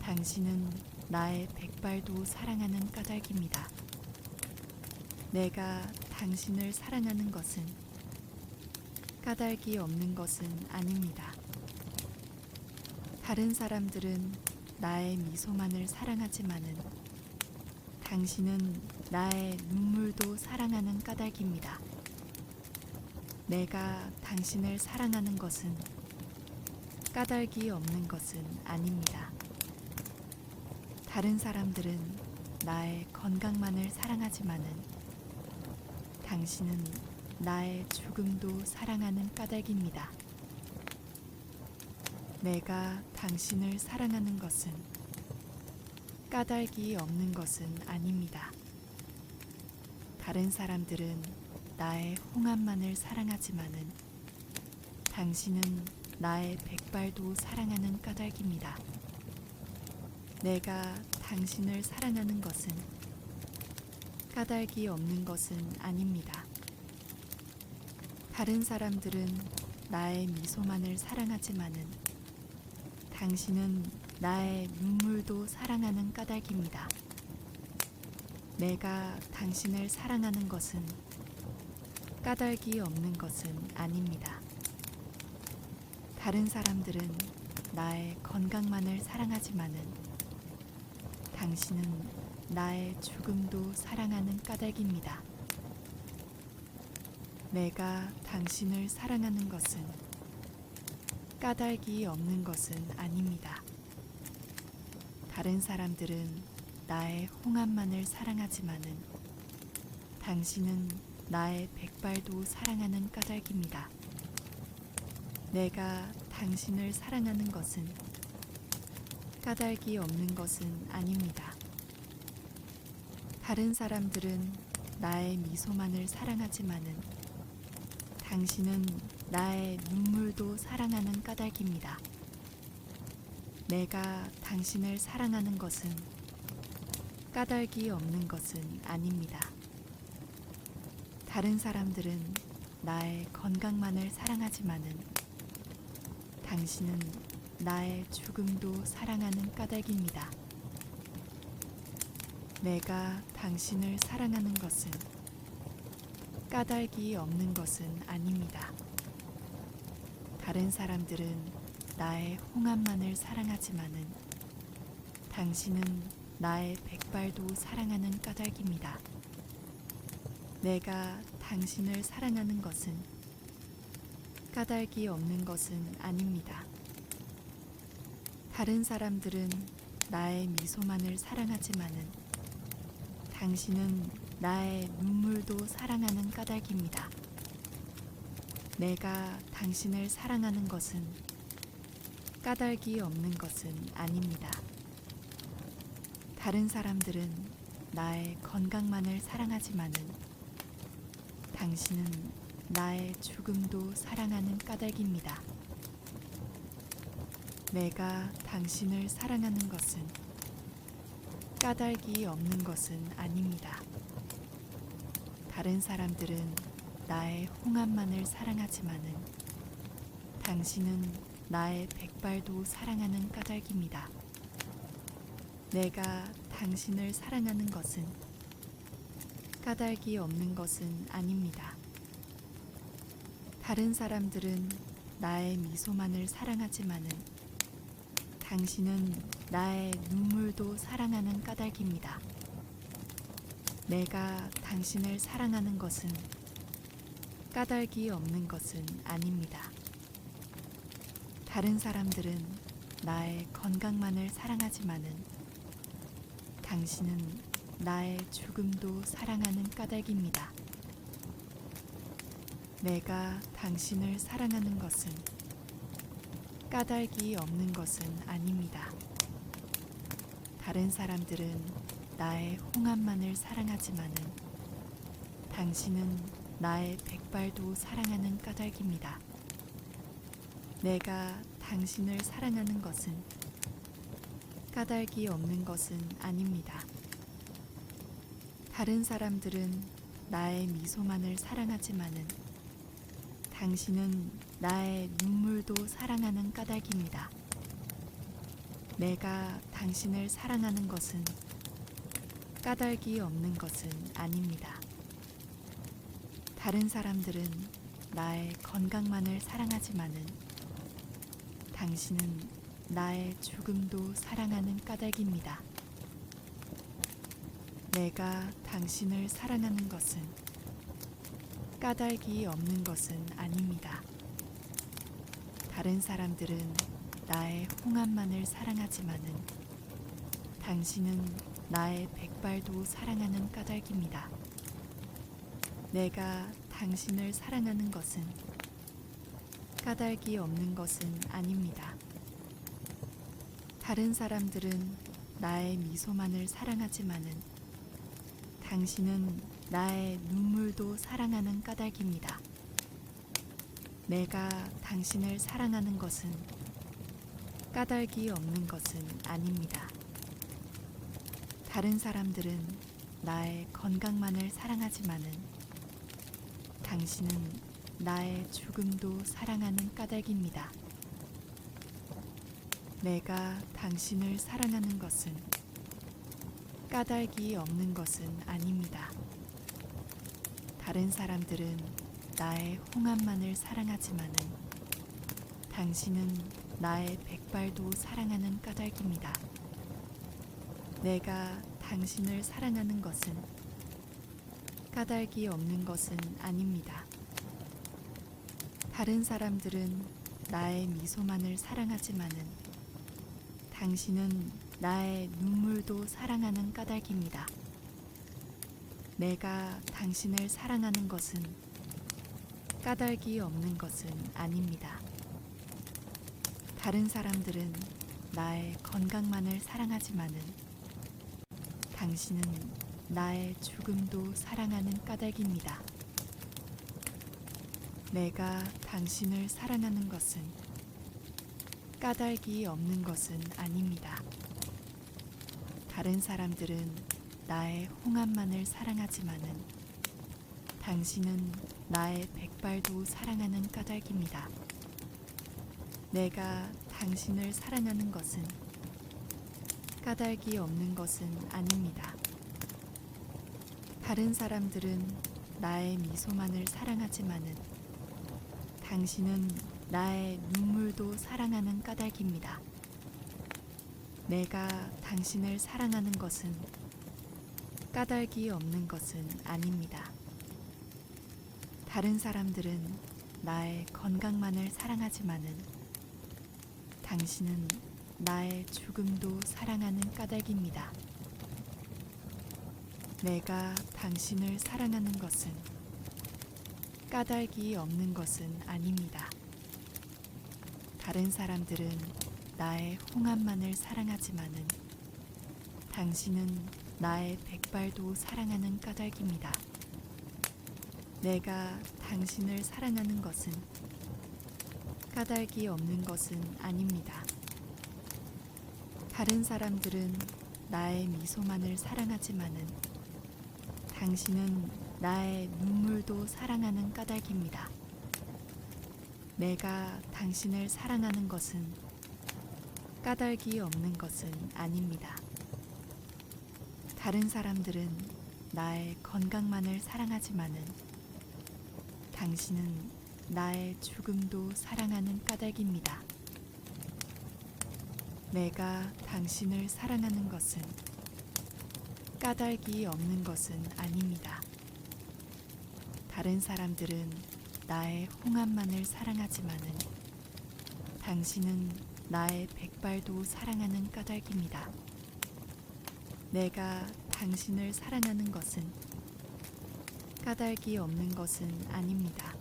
당신은 나의 백발도 사랑하는 까닭입니다. 내가 당신을 사랑하는 것은 까닭이 없는 것은 아닙니다. 다른 사람들은 나의 미소만을 사랑하지만은 당신은 나의 눈물도 사랑하는 까닭입니다. 내가 당신을 사랑하는 것은 까닭이 없는 것은 아닙니다. 다른 사람들은 나의 건강만을 사랑하지만은 당신은 나의 죽음도 사랑하는 까닭입니다. 내가 당신을 사랑하는 것은 까닭이 없는 것은 아닙니다. 다른 사람들은 나의 홍합만을 사랑하지만은 당신은 나의 백발도 사랑하는 까닭입니다. 내가 당신을 사랑하는 것은 까닭이 없는 것은 아닙니다. 다른 사람들은 나의 미소만을 사랑하지만은 당신은 나의 눈물도 사랑하는 까닭입니다. 내가 당신을 사랑하는 것은 까닭이 없는 것은 아닙니다. 다른 사람들은 나의 건강만을 사랑하지만은 당신은 나의 죽음도 사랑하는 까닭입니다. 내가 당신을 사랑하는 것은 까닭이 없는 것은 아닙니다. 다른 사람들은 나의 홍합만을 사랑하지만은 당신은 나의 백발도 사랑하는 까닭입니다. 내가 당신을 사랑하는 것은 까닭이 없는 것은 아닙니다. 다른 사람들은 나의 미소만을 사랑하지만은 당신은 나의 눈물도 사랑하는 까닭입니다. 내가 당신을 사랑하는 것은 까닭이 없는 것은 아닙니다. 다른 사람들은 나의 건강만을 사랑하지만은 당신은 나의 죽음도 사랑하는 까닭입니다. 내가 당신을 사랑하는 것은 까닭이 없는 것은 아닙니다. 다른 사람들은 나의 홍합만을 사랑하지만은 당신은 나의 백발도 사랑하는 까닭입니다. 내가 당신을 사랑하는 것은 까닭이 없는 것은 아닙니다. 다른 사람들은 나의 미소만을 사랑하지만은 당신은 나의 눈물도 사랑하는 까닭입니다. 내가 당신을 사랑하는 것은 까닭이 없는 것은 아닙니다. 다른 사람들은 나의 건강만을 사랑하지만은 당신은 나의 죽음도 사랑하는 까닭입니다. 내가 당신을 사랑하는 것은 까닭이 없는 것은 아닙니다. 다른 사람들은 나의 홍합만을 사랑하지만은 당신은 나의 백발도 사랑하는 까닭입니다. 내가 당신을 사랑하는 것은 까닭이 없는 것은 아닙니다. 다른 사람들은 나의 미소만을 사랑하지만은 당신은 나의 눈물도 사랑하는 까닭입니다. 내가 당신을 사랑하는 것은 까닭이 없는 것은 아닙니다. 다른 사람들은 나의 건강만을 사랑하지만은 당신은 나의 죽음도 사랑하는 까닭입니다. 내가 당신을 사랑하는 것은 까닭이 없는 것은 아닙니다. 다른 사람들은 나의 홍합만을 사랑하지만은 당신은 나의 백발도 사랑하는 까닭입니다. 내가 당신을 사랑하는 것은 까닭이 없는 것은 아닙니다. 다른 사람들은 나의 미소만을 사랑하지만은 당신은 나의 눈물도 사랑하는 까닭입니다. 내가 당신을 사랑하는 것은 까닭이 없는 것은 아닙니다. 다른 사람들은 나의 건강만을 사랑하지만은 당신은 나의 죽음도 사랑하는 까닭입니다. 내가 당신을 사랑하는 것은 까닭이 없는 것은 아닙니다. 다른 사람들은 나의 홍합만을 사랑하지만은 당신은 나의 백발도 사랑하는 까닭입니다. 내가 당신을 사랑하는 것은 까닭이 없는 것은 아닙니다. 다른 사람들은 나의 미소만을 사랑하지만은 당신은 나의 눈물도 사랑하는 까닭입니다. 내가 당신을 사랑하는 것은 까닭이 없는 것은 아닙니다. 다른 사람들은 나의 건강만을 사랑하지만은 당신은 나의 죽음도 사랑하는 까닭입니다. 내가 당신을 사랑하는 것은 까닭이 없는 것은 아닙니다. 다른 사람들은 나의 홍합만을 사랑하지만은 당신은 나의 백발도 사랑하는 까닭입니다. 내가 당신을 사랑하는 것은 까닭이 없는 것은 아닙니다. 다른 사람들은 나의 미소만을 사랑하지만은 당신은 나의 눈물도 사랑하는 까닭입니다. 내가 당신을 사랑하는 것은 까닭이 없는 것은 아닙니다. 다른 사람들은 나의 건강만을 사랑하지만은 당신은 나의 죽음도 사랑하는 까닭입니다. 내가 당신을 사랑하는 것은 까닭이 없는 것은 아닙니다. 다른 사람들은 나의 홍합만을 사랑하지만은 당신은 나의 백발도 사랑하는 까닭입니다. 내가 당신을 사랑하는 것은 까닭이 없는 것은 아닙니다. 다른 사람들은 나의 미소만을 사랑하지만은 당신은 나의 눈물도 사랑하는 까닭입니다. 내가 당신을 사랑하는 것은 까닭이 없는 것은 아닙니다. 다른 사람들은 나의 건강만을 사랑하지만은 당신은 나의 죽음도 사랑하는 까닭입니다. 내가 당신을 사랑하는 것은 까닭이 없는 것은 아닙니다. 다른 사람들은 나의 홍합만을 사랑하지만은 당신은 나의 백발도 사랑하는 까닭입니다. 내가 당신을 사랑하는 것은 까닭이 없는 것은 아닙니다. 다른 사람들은 나의 미소만을 사랑하지만은 당신은 나의 눈물도 사랑하는 까닭입니다. 내가 당신을 사랑하는 것은 까닭이 없는 것은 아닙니다. 다른 사람들은 나의 건강만을 사랑하지만은 당신은 나의 죽음도 사랑하는 까닭입니다. 내가 당신을 사랑하는 것은 까닭이 없는 것은 아닙니다. 다른 사람들은 나의 홍합만을 사랑하지만은 당신은 나의 백발도 사랑하는 까닭입니다. 내가 당신을 사랑하는 것은 까닭이 없는 것은 아닙니다.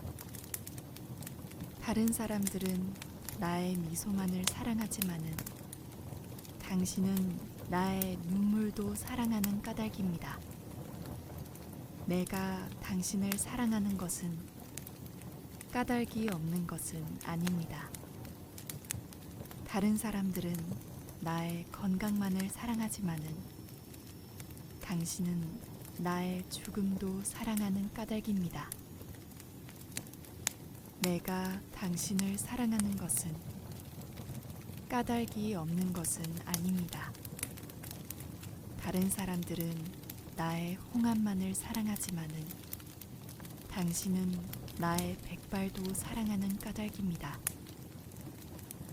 다른 사람들은 나의 미소만을 사랑하지만은 당신은 나의 눈물도 사랑하는 까닭입니다. 내가 당신을 사랑하는 것은 까닭이 없는 것은 아닙니다. 다른 사람들은 나의 건강만을 사랑하지만은 당신은 나의 죽음도 사랑하는 까닭입니다. 내가 당신을 사랑하는 것은 까닭이 없는 것은 아닙니다. 다른 사람들은 나의 홍합만을 사랑하지만은 당신은 나의 백발도 사랑하는 까닭입니다.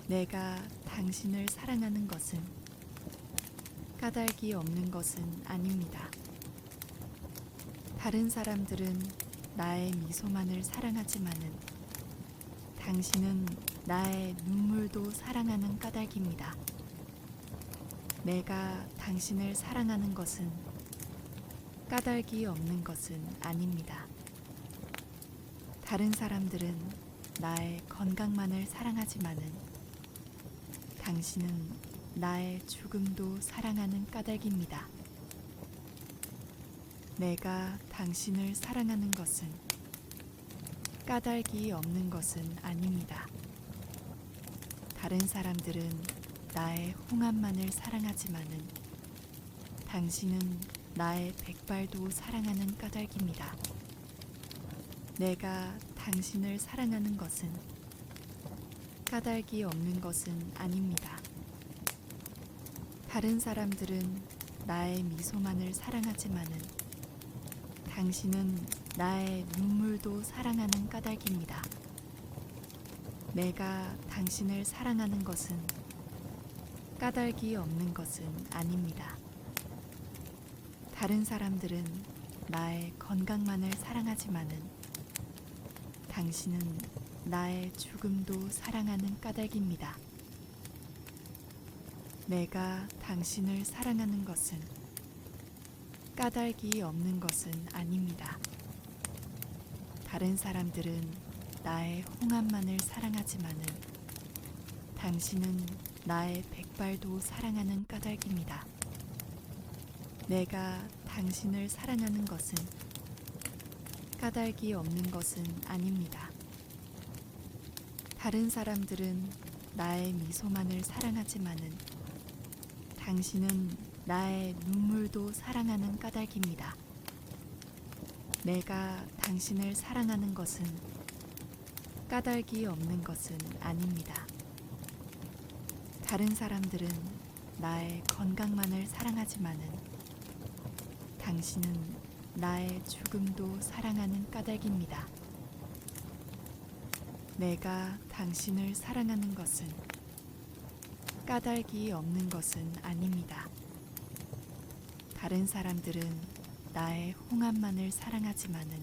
내가 당신을 사랑하는 것은 까닭이 없는 것은 아닙니다. 다른 사람들은 나의 미소만을 사랑하지만은 당신은 나의 눈물도 사랑하는 까닭입니다. 내가 당신을 사랑하는 것은 까닭이 없는 것은 아닙니다. 다른 사람들은 나의 건강만을 사랑하지만은 당신은 나의 죽음도 사랑하는 까닭입니다. 내가 당신을 사랑하는 것은 까닭이 없는 것은 아닙니다. 다른 사람들은 나의 홍합만을 사랑하지만은 당신은 나의 백발도 사랑하는 까닭입니다. 내가 당신을 사랑하는 것은 까닭이 없는 것은 아닙니다. 다른 사람들은 나의 미소만을 사랑하지만은 당신은 나의 눈물도 사랑하는 까닭입니다. 내가 당신을 사랑하는 것은 까닭이 없는 것은 아닙니다. 다른 사람들은 나의 건강만을 사랑하지만은 당신은 나의 죽음도 사랑하는 까닭입니다. 내가 당신을 사랑하는 것은 까닭이 없는 것은 아닙니다. 다른 사람들은 나의 홍합만을 사랑하지만은 당신은 나의 백발도 사랑하는 까닭입니다. 내가 당신을 사랑하는 것은 까닭이 없는 것은 아닙니다. 다른 사람들은 나의 미소만을 사랑하지만은 당신은 나의 눈물도 사랑하는 까닭입니다. 내가 당신을 사랑하는 것은 까닭이 없는 것은 아닙니다. 다른 사람들은 나의 건강만을 사랑하지만은 당신은 나의 죽음도 사랑하는 까닭입니다. 내가 당신을 사랑하는 것은 까닭이 없는 것은 아닙니다. 다른 사람들은 나의 홍합만을 사랑하지만은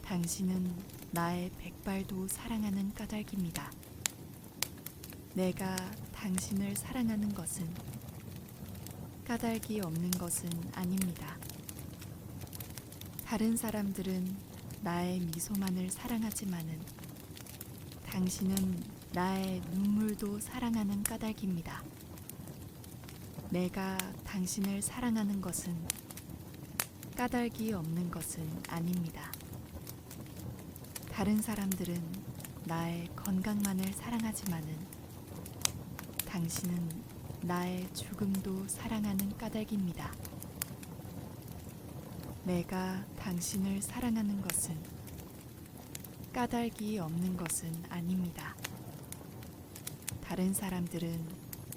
당신은 나의 백발도 사랑하는 까닭입니다. 내가 당신을 사랑하는 것은 까닭이 없는 것은 아닙니다. 다른 사람들은 나의 미소만을 사랑하지만은 당신은 나의 눈물도 사랑하는 까닭입니다. 내가 당신을 사랑하는 것은 까닭이 없는 것은 아닙니다. 다른 사람들은 나의 건강만을 사랑하지만은 당신은 나의 죽음도 사랑하는 까닭입니다. 내가 당신을 사랑하는 것은 까닭이 없는 것은 아닙니다. 다른 사람들은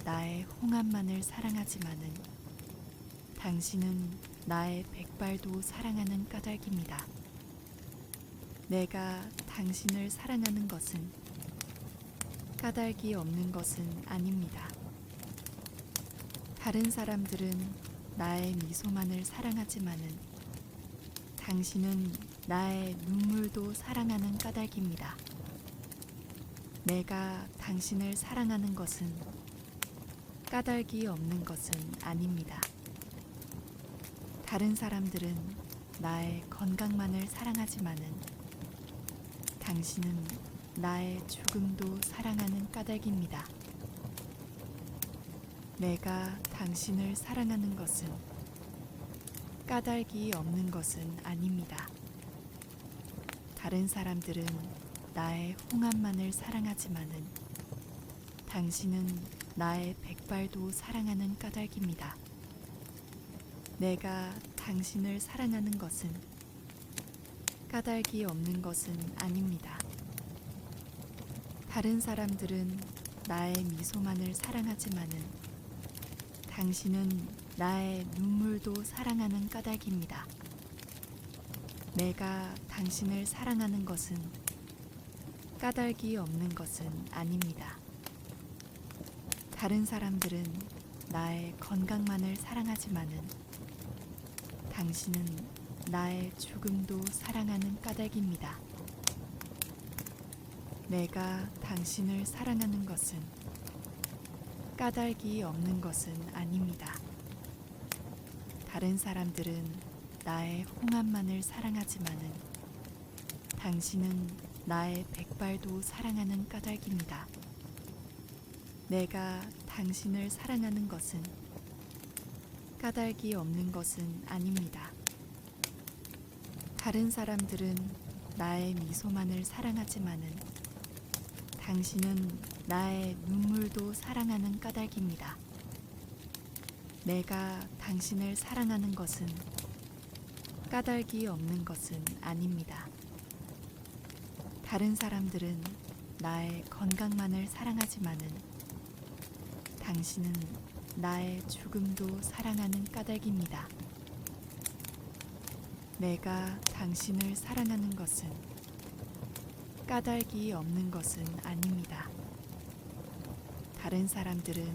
나의 홍합만을 사랑하지만은 당신은 나의 백발도 사랑하는 까닭입니다. 내가 당신을 사랑하는 것은 까닭이 없는 것은 아닙니다. 다른 사람들은 나의 미소만을 사랑하지만은 당신은 나의 눈물도 사랑하는 까닭입니다. 내가 당신을 사랑하는 것은 까닭이 없는 것은 아닙니다. 다른 사람들은 나의 건강만을 사랑하지만은 당신은 나의 죽음도 사랑하는 까닭입니다. 내가 당신을 사랑하는 것은 까닭이 없는 것은 아닙니다. 다른 사람들은 나의 홍합만을 사랑하지만은 당신은 나의 백발도 사랑하는 까닭입니다. 내가 당신을 사랑하는 것은 까닭이 없는 것은 아닙니다. 다른 사람들은 나의 미소만을 사랑하지만은 당신은 나의 눈물도 사랑하는 까닭입니다. 내가 당신을 사랑하는 것은 까닭이 없는 것은 아닙니다. 다른 사람들은 나의 건강만을 사랑하지만은 당신은 나의 죽음도 사랑하는 까닭입니다. 내가 당신을 사랑하는 것은 까닭이 없는 것은 아닙니다. 다른 사람들은 나의 홍합만을 사랑하지만은 당신은 나의 백발도 사랑하는 까닭입니다. 내가 당신을 사랑하는 것은 까닭이 없는 것은 아닙니다. 다른 사람들은 나의 미소만을 사랑하지만은 당신은 나의 눈물도 사랑하는 까닭입니다. 내가 당신을 사랑하는 것은 까닭이 없는 것은 아닙니다. 다른 사람들은 나의 건강만을 사랑하지만은 당신은 나의 죽음도 사랑하는 까닭입니다. 내가 당신을 사랑하는 것은 까닭이 없는 것은 아닙니다. 다른 사람들은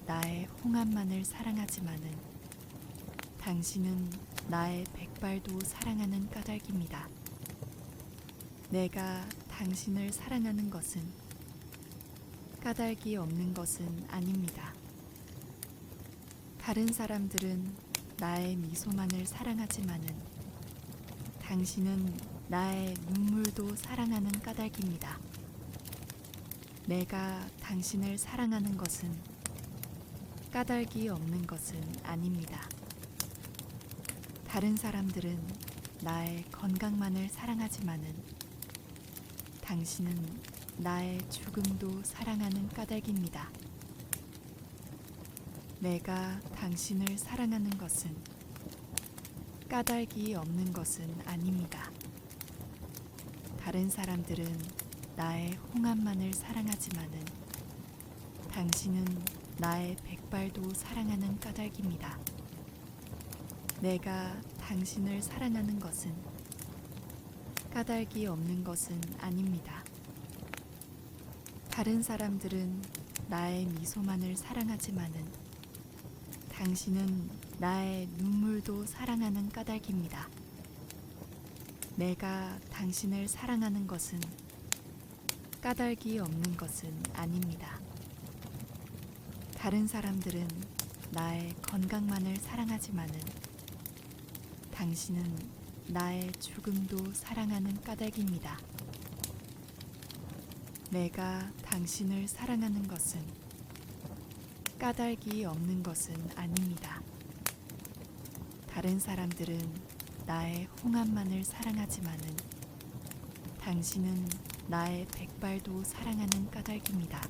나의 홍합만을 사랑하지만은 당신은 나의 백발도 사랑하는 까닭입니다. 내가 당신을 사랑하는 것은 까닭이 없는 것은 아닙니다. 다른 사람들은 나의 미소만을 사랑하지만은 당신은 나의 눈물도 사랑하는 까닭입니다. 내가 당신을 사랑하는 것은 까닭이 없는 것은 아닙니다. 다른 사람들은 나의 건강만을 사랑하지만은 당신은 나의 죽음도 사랑하는 까닭입니다. 내가 당신을 사랑하는 것은 까닭이 없는 것은 아닙니다. 다른 사람들은 나의 홍합만을 사랑하지만은 당신은 나의 백발도 사랑하는 까닭입니다. 내가 당신을 사랑하는 것은 까닭이 없는 것은 아닙니다. 다른 사람들은 나의 미소만을 사랑하지만은 당신은 나의 눈물도 사랑하는 까닭입니다. 내가 당신을 사랑하는 것은 까닭이 없는 것은 아닙니다. 다른 사람들은 나의 건강만을 사랑하지만은 당신은 나의 죽음도 사랑하는 까닭입니다. 내가 당신을 사랑하는 것은 까닭이 없는 것은 아닙니다. 다른 사람들은 나의 홍합만을 사랑하지만은 당신은 나의 백발도 사랑하는 까닭입니다.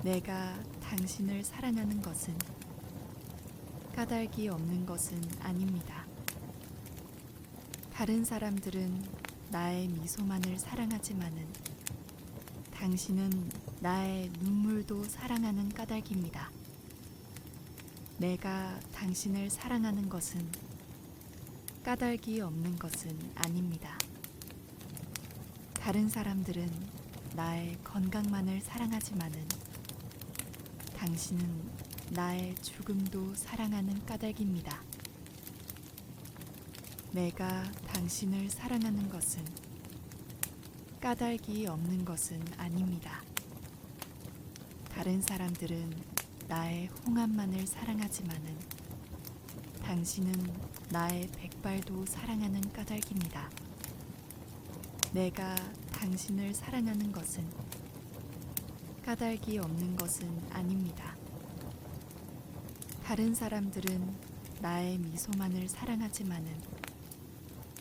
내가 당신을 사랑하는 것은 까닭이 없는 것은 아닙니다. 다른 사람들은 나의 미소만을 사랑하지만은 당신은 나의 눈물도 사랑하는 까닭입니다. 내가 당신을 사랑하는 것은 까닭이 없는 것은 아닙니다. 다른 사람들은 나의 건강만을 사랑하지만은 당신은 나의 죽음도 사랑하는 까닭입니다. 내가 당신을 사랑하는 것은 까닭이 없는 것은 아닙니다. 다른 사람들은 나의 홍합만을 사랑하지만은 당신은 나의 백발도 사랑하는 까닭입니다. 내가 당신을 사랑하는 것은 까닭이 없는 것은 아닙니다. 다른 사람들은 나의 미소만을 사랑하지만은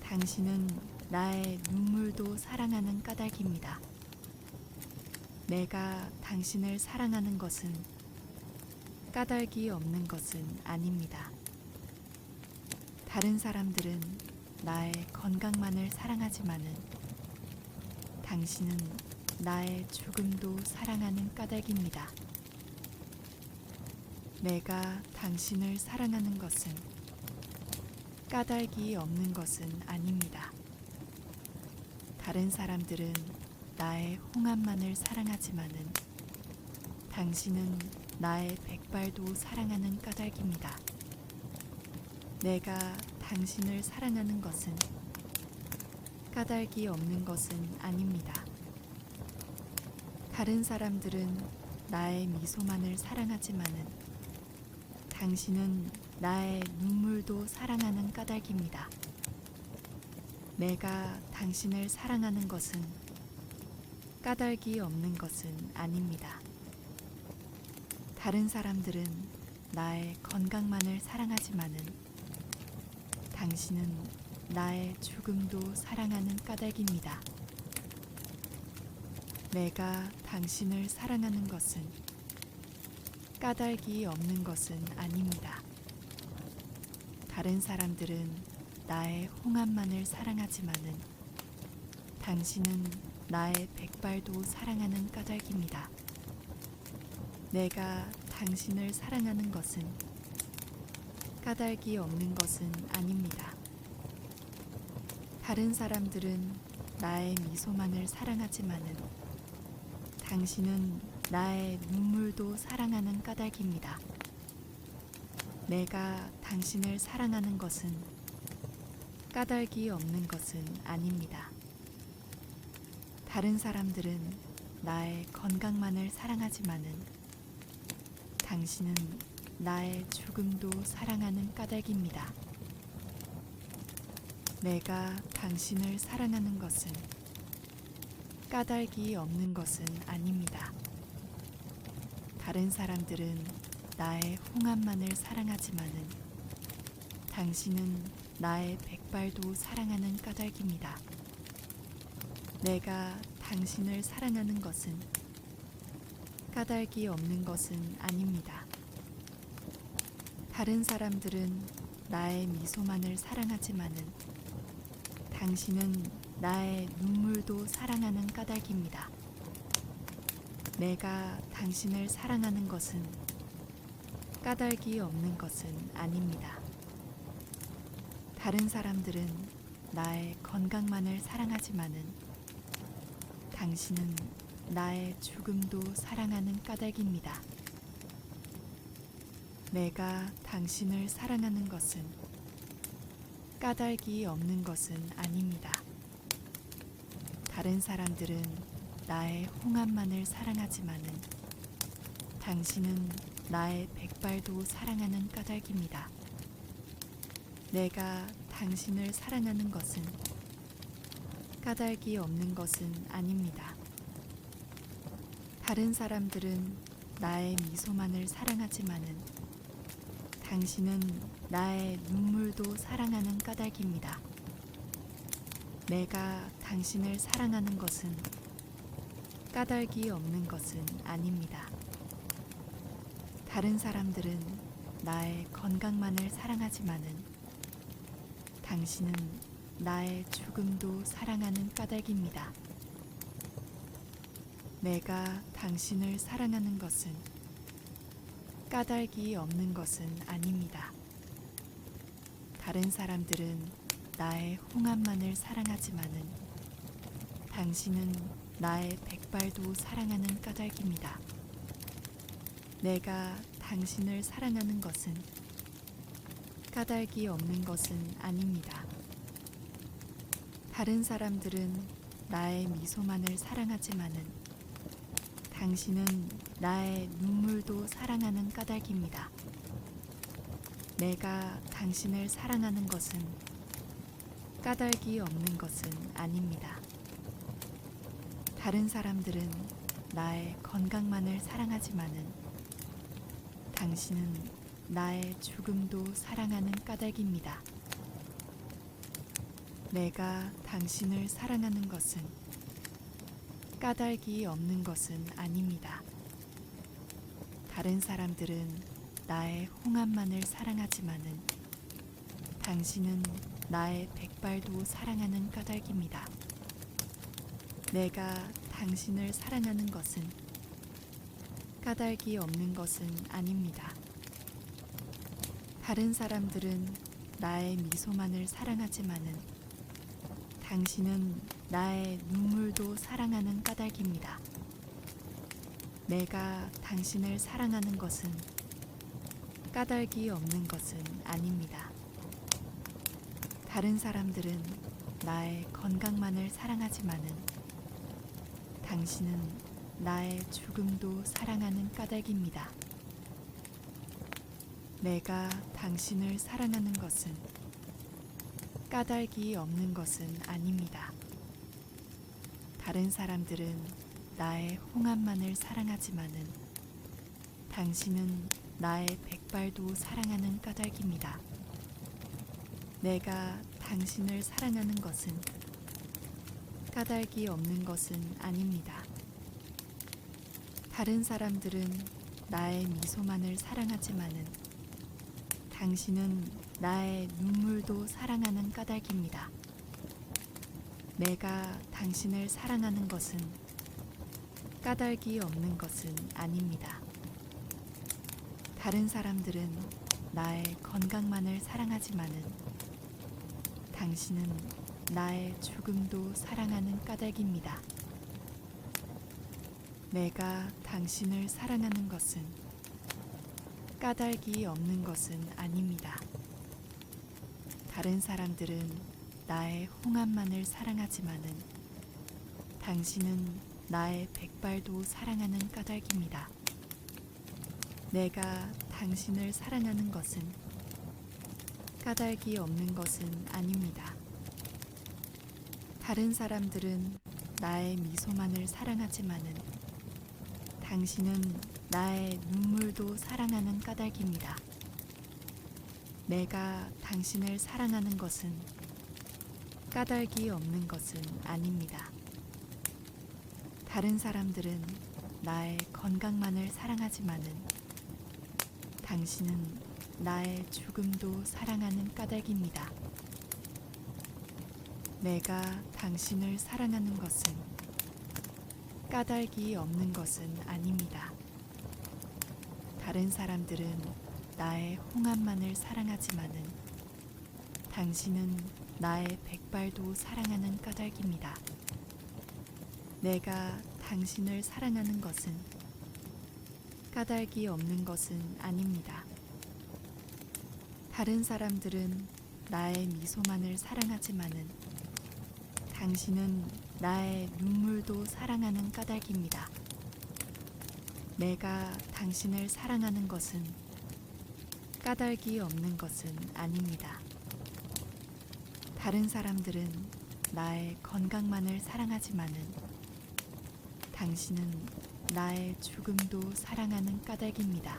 당신은 나의 눈물도 사랑하는 까닭입니다. 내가 당신을 사랑하는 것은 까닭이 없는 것은 아닙니다. 다른 사람들은 나의 건강만을 사랑하지만은 당신은 나의 죽음도 사랑하는 까닭입니다. 내가 당신을 사랑하는 것은 까닭이 없는 것은 아닙니다. 다른 사람들은 나의 홍합만을 사랑하지만은 당신은 나의 백발도 사랑하는 까닭입니다. 내가 당신을 사랑하는 것은 까닭이 없는 것은 아닙니다. 다른 사람들은 나의 미소만을 사랑하지만은 당신은 나의 눈물도 사랑하는 까닭입니다. 내가 당신을 사랑하는 것은 까닭이 없는 것은 아닙니다. 다른 사람들은 나의 건강만을 사랑하지만은 당신은 나의 죽음도 사랑하는 까닭입니다. 내가 당신을 사랑하는 것은 까닭이 없는 것은 아닙니다. 다른 사람들은 나의 홍합만을 사랑하지만은 당신은 나의 백발도 사랑하는 까닭입니다. 내가 당신을 사랑하는 것은 까닭이 없는 것은 아닙니다. 다른 사람들은 나의 미소만을 사랑하지만은 당신은 나의 눈물도 사랑하는 까닭입니다. 내가 당신을 사랑하는 것은 까닭이 없는 것은 아닙니다. 다른 사람들은 나의 건강만을 사랑하지만은 당신은 나의 죽음도 사랑하는 까닭입니다. 내가 당신을 사랑하는 것은 까닭이 없는 것은 아닙니다. 다른 사람들은 나의 홍합만을 사랑하지만은 당신은 나의 백발도 사랑하는 까닭입니다. 내가 당신을 사랑하는 것은 까닭이 없는 것은 아닙니다. 다른 사람들은 나의 미소만을 사랑하지만은 당신은 나의 눈물도 사랑하는 까닭입니다. 내가 당신을 사랑하는 것은 까닭이 없는 것은 아닙니다. 다른 사람들은 나의 건강만을 사랑하지만은 당신은 나의 죽음도 사랑하는 까닭입니다. 내가 당신을 사랑하는 것은 까닭이 없는 것은 아닙니다. 다른 사람들은 나의 홍합만을 사랑하지만은 당신은 나의 백발도 사랑하는 까닭입니다. 내가 당신을 사랑하는 것은 까닭이 없는 것은 아닙니다. 다른 사람들은 나의 미소만을 사랑하지만은 당신은 나의 눈물도 사랑하는 까닭입니다. 내가 당신을 사랑하는 것은 까닭이 없는 것은 아닙니다. 다른 사람들은 나의 건강만을 사랑하지만은 당신은 나의 죽음도 사랑하는 까닭입니다. 내가 당신을 사랑하는 것은 까닭이 없는 것은 아닙니다. 다른 사람들은 나의 홍합만을 사랑하지만은 당신은 나의 백발도 사랑하는 까닭입니다. 내가 당신을 사랑하는 것은 까닭이 없는 것은 아닙니다. 다른 사람들은 나의 미소만을 사랑하지만은 당신은 나의 눈물도 사랑하는 까닭입니다. 내가 당신을 사랑하는 것은 까닭이 없는 것은 아닙니다. 다른 사람들은 나의 건강만을 사랑하지만은 당신은 나의 죽음도 사랑하는 까닭입니다. 내가 당신을 사랑하는 것은 까닭이 없는 것은 아닙니다. 다른 사람들은 나의 홍합만을 사랑하지만은 당신은 나의 백발도 사랑하는 까닭입니다. 내가 당신을 사랑하는 것은 까닭이 없는 것은 아닙니다. 다른 사람들은 나의 미소만을 사랑하지만은 당신은 나의 눈물도 사랑하는 까닭입니다. 내가 당신을 사랑하는 것은 까닭이 없는 것은 아닙니다. 다른 사람들은 나의 건강만을 사랑하지만은 당신은 나의 죽음도 사랑하는 까닭입니다. 내가 당신을 사랑하는 것은 까닭이 없는 것은 아닙니다. 다른 사람들은 나의 홍합만을 사랑하지만은 당신은 나의 백발도 사랑하는 까닭입니다. 내가 당신을 사랑하는 것은 까닭이 없는 것은 아닙니다. 다른 사람들은 나의 미소만을 사랑하지만은 당신은 나의 눈물도 사랑하는 까닭입니다. 내가 당신을 사랑하는 것은 까닭이 없는 것은 아닙니다. 다른 사람들은 나의 건강만을 사랑하지만은 당신은 나의 죽음도 사랑하는 까닭입니다. 내가 당신을 사랑하는 것은 까닭이 없는 것은 아닙니다. 다른 사람들은 나의 홍합만을 사랑하지만은 당신은 나의 백발도 사랑하는 까닭입니다. 내가 당신을 사랑하는 것은 까닭이 없는 것은 아닙니다. 다른 사람들은 나의 미소만을 사랑하지만은 당신은 나의 눈물도 사랑하는 까닭입니다. 내가 당신을 사랑하는 것은 까닭이 없는 것은 아닙니다. 다른 사람들은 나의 건강만을 사랑하지만은 당신은 나의 죽음도 사랑하는 까닭입니다. 내가 당신을 사랑하는 것은 까닭이 없는 것은 아닙니다. 다른 사람들은 나의 홍합만을 사랑하지만은 당신은 나의 백발도 사랑하는 까닭입니다. 내가 당신을 사랑하는 것은 까닭이 없는 것은 아닙니다. 다른 사람들은 나의 미소만을 사랑하지만은 당신은 나의 눈물도 사랑하는 까닭입니다. 내가 당신을 사랑하는 것은 까닭이 없는 것은 아닙니다. 다른 사람들은 나의 건강만을 사랑하지만은 당신은 나의 죽음도 사랑하는 까닭입니다.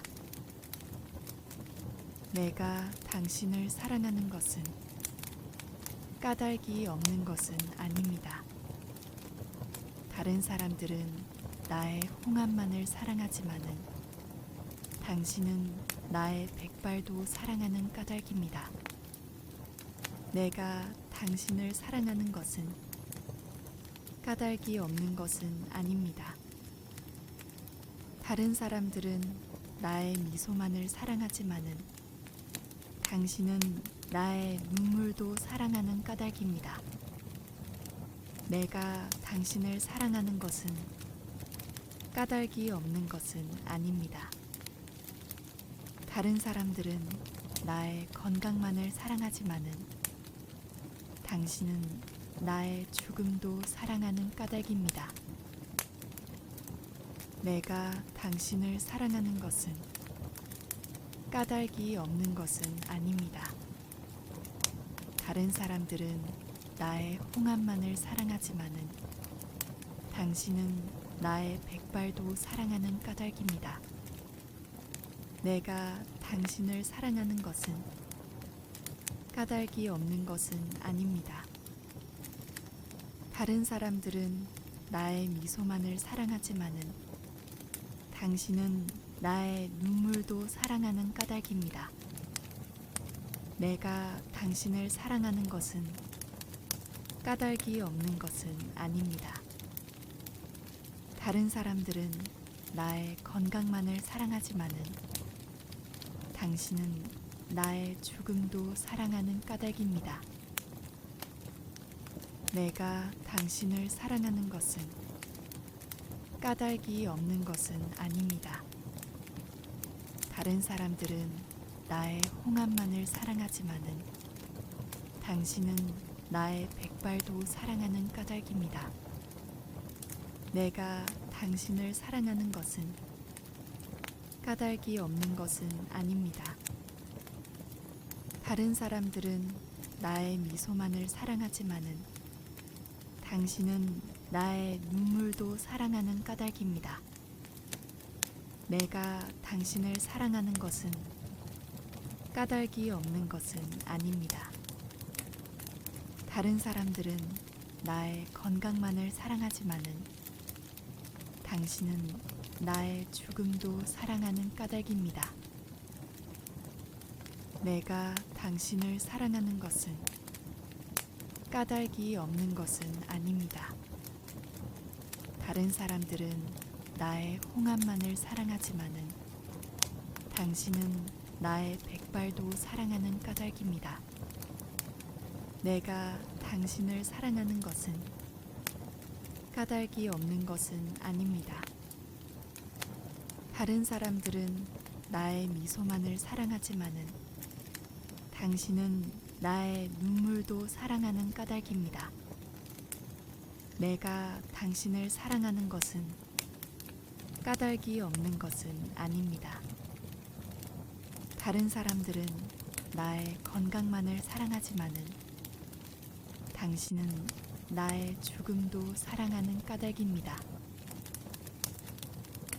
내가 당신을 사랑하는 것은 까닭이 없는 것은 아닙니다. 다른 사람들은 나의 홍합만을 사랑하지만은 당신은 나의 백발도 사랑하는 까닭입니다. 내가 당신을 사랑하는 것은 까닭이 없는 것은 아닙니다. 다른 사람들은 나의 미소만을 사랑하지만은 당신은 나의 눈물도 사랑하는 까닭입니다. 내가 당신을 사랑하는 것은 까닭이 없는 것은 아닙니다. 다른 사람들은 나의 건강만을 사랑하지만은 당신은 나의 죽음도 사랑하는 까닭입니다. 내가 당신을 사랑하는 것은 까닭이 없는 것은 아닙니다. 다른 사람들은 나의 홍합만을 사랑하지만은 당신은 나의 백발도 사랑하는 까닭입니다. 내가 당신을 사랑하는 것은 까닭이 없는 것은 아닙니다. 다른 사람들은 나의 미소만을 사랑하지만은 당신은 나의 눈물도 사랑하는 까닭입니다. 내가 당신을 사랑하는 것은 까닭이 없는 것은 아닙니다. 다른 사람들은 나의 건강만을 사랑하지만은 당신은 나의 죽음도 사랑하는 까닭입니다. 내가 당신을 사랑하는 것은 까닭이 없는 것은 아닙니다. 다른 사람들은 나의 홍합만을 사랑하지만은 당신은 나의 백발도 사랑하는 까닭입니다. 내가 당신을 사랑하는 것은 까닭이 없는 것은 아닙니다. 다른 사람들은 나의 미소만을 사랑하지만은 당신은 나의 눈물도 사랑하는 까닭입니다. 내가 당신을 사랑하는 것은 까닭이 없는 것은 아닙니다. 다른 사람들은 나의 건강만을 사랑하지만은 당신은 나의 죽음도 사랑하는 까닭입니다. 내가 당신을 사랑하는 것은 까닭이 없는 것은 아닙니다. 다른 사람들은 나의 홍합만을 사랑하지만은 당신은 나의 백발도 사랑하는 까닭입니다. 내가 당신을 사랑하는 것은 까닭이 없는 것은 아닙니다. 다른 사람들은 나의 미소만을 사랑하지만은 당신은 나의 눈물도 사랑하는 까닭입니다. 내가 당신을 사랑하는 것은 까닭이 없는 것은 아닙니다. 다른 사람들은 나의 건강만을 사랑하지만은 당신은 나의 죽음도 사랑하는 까닭입니다.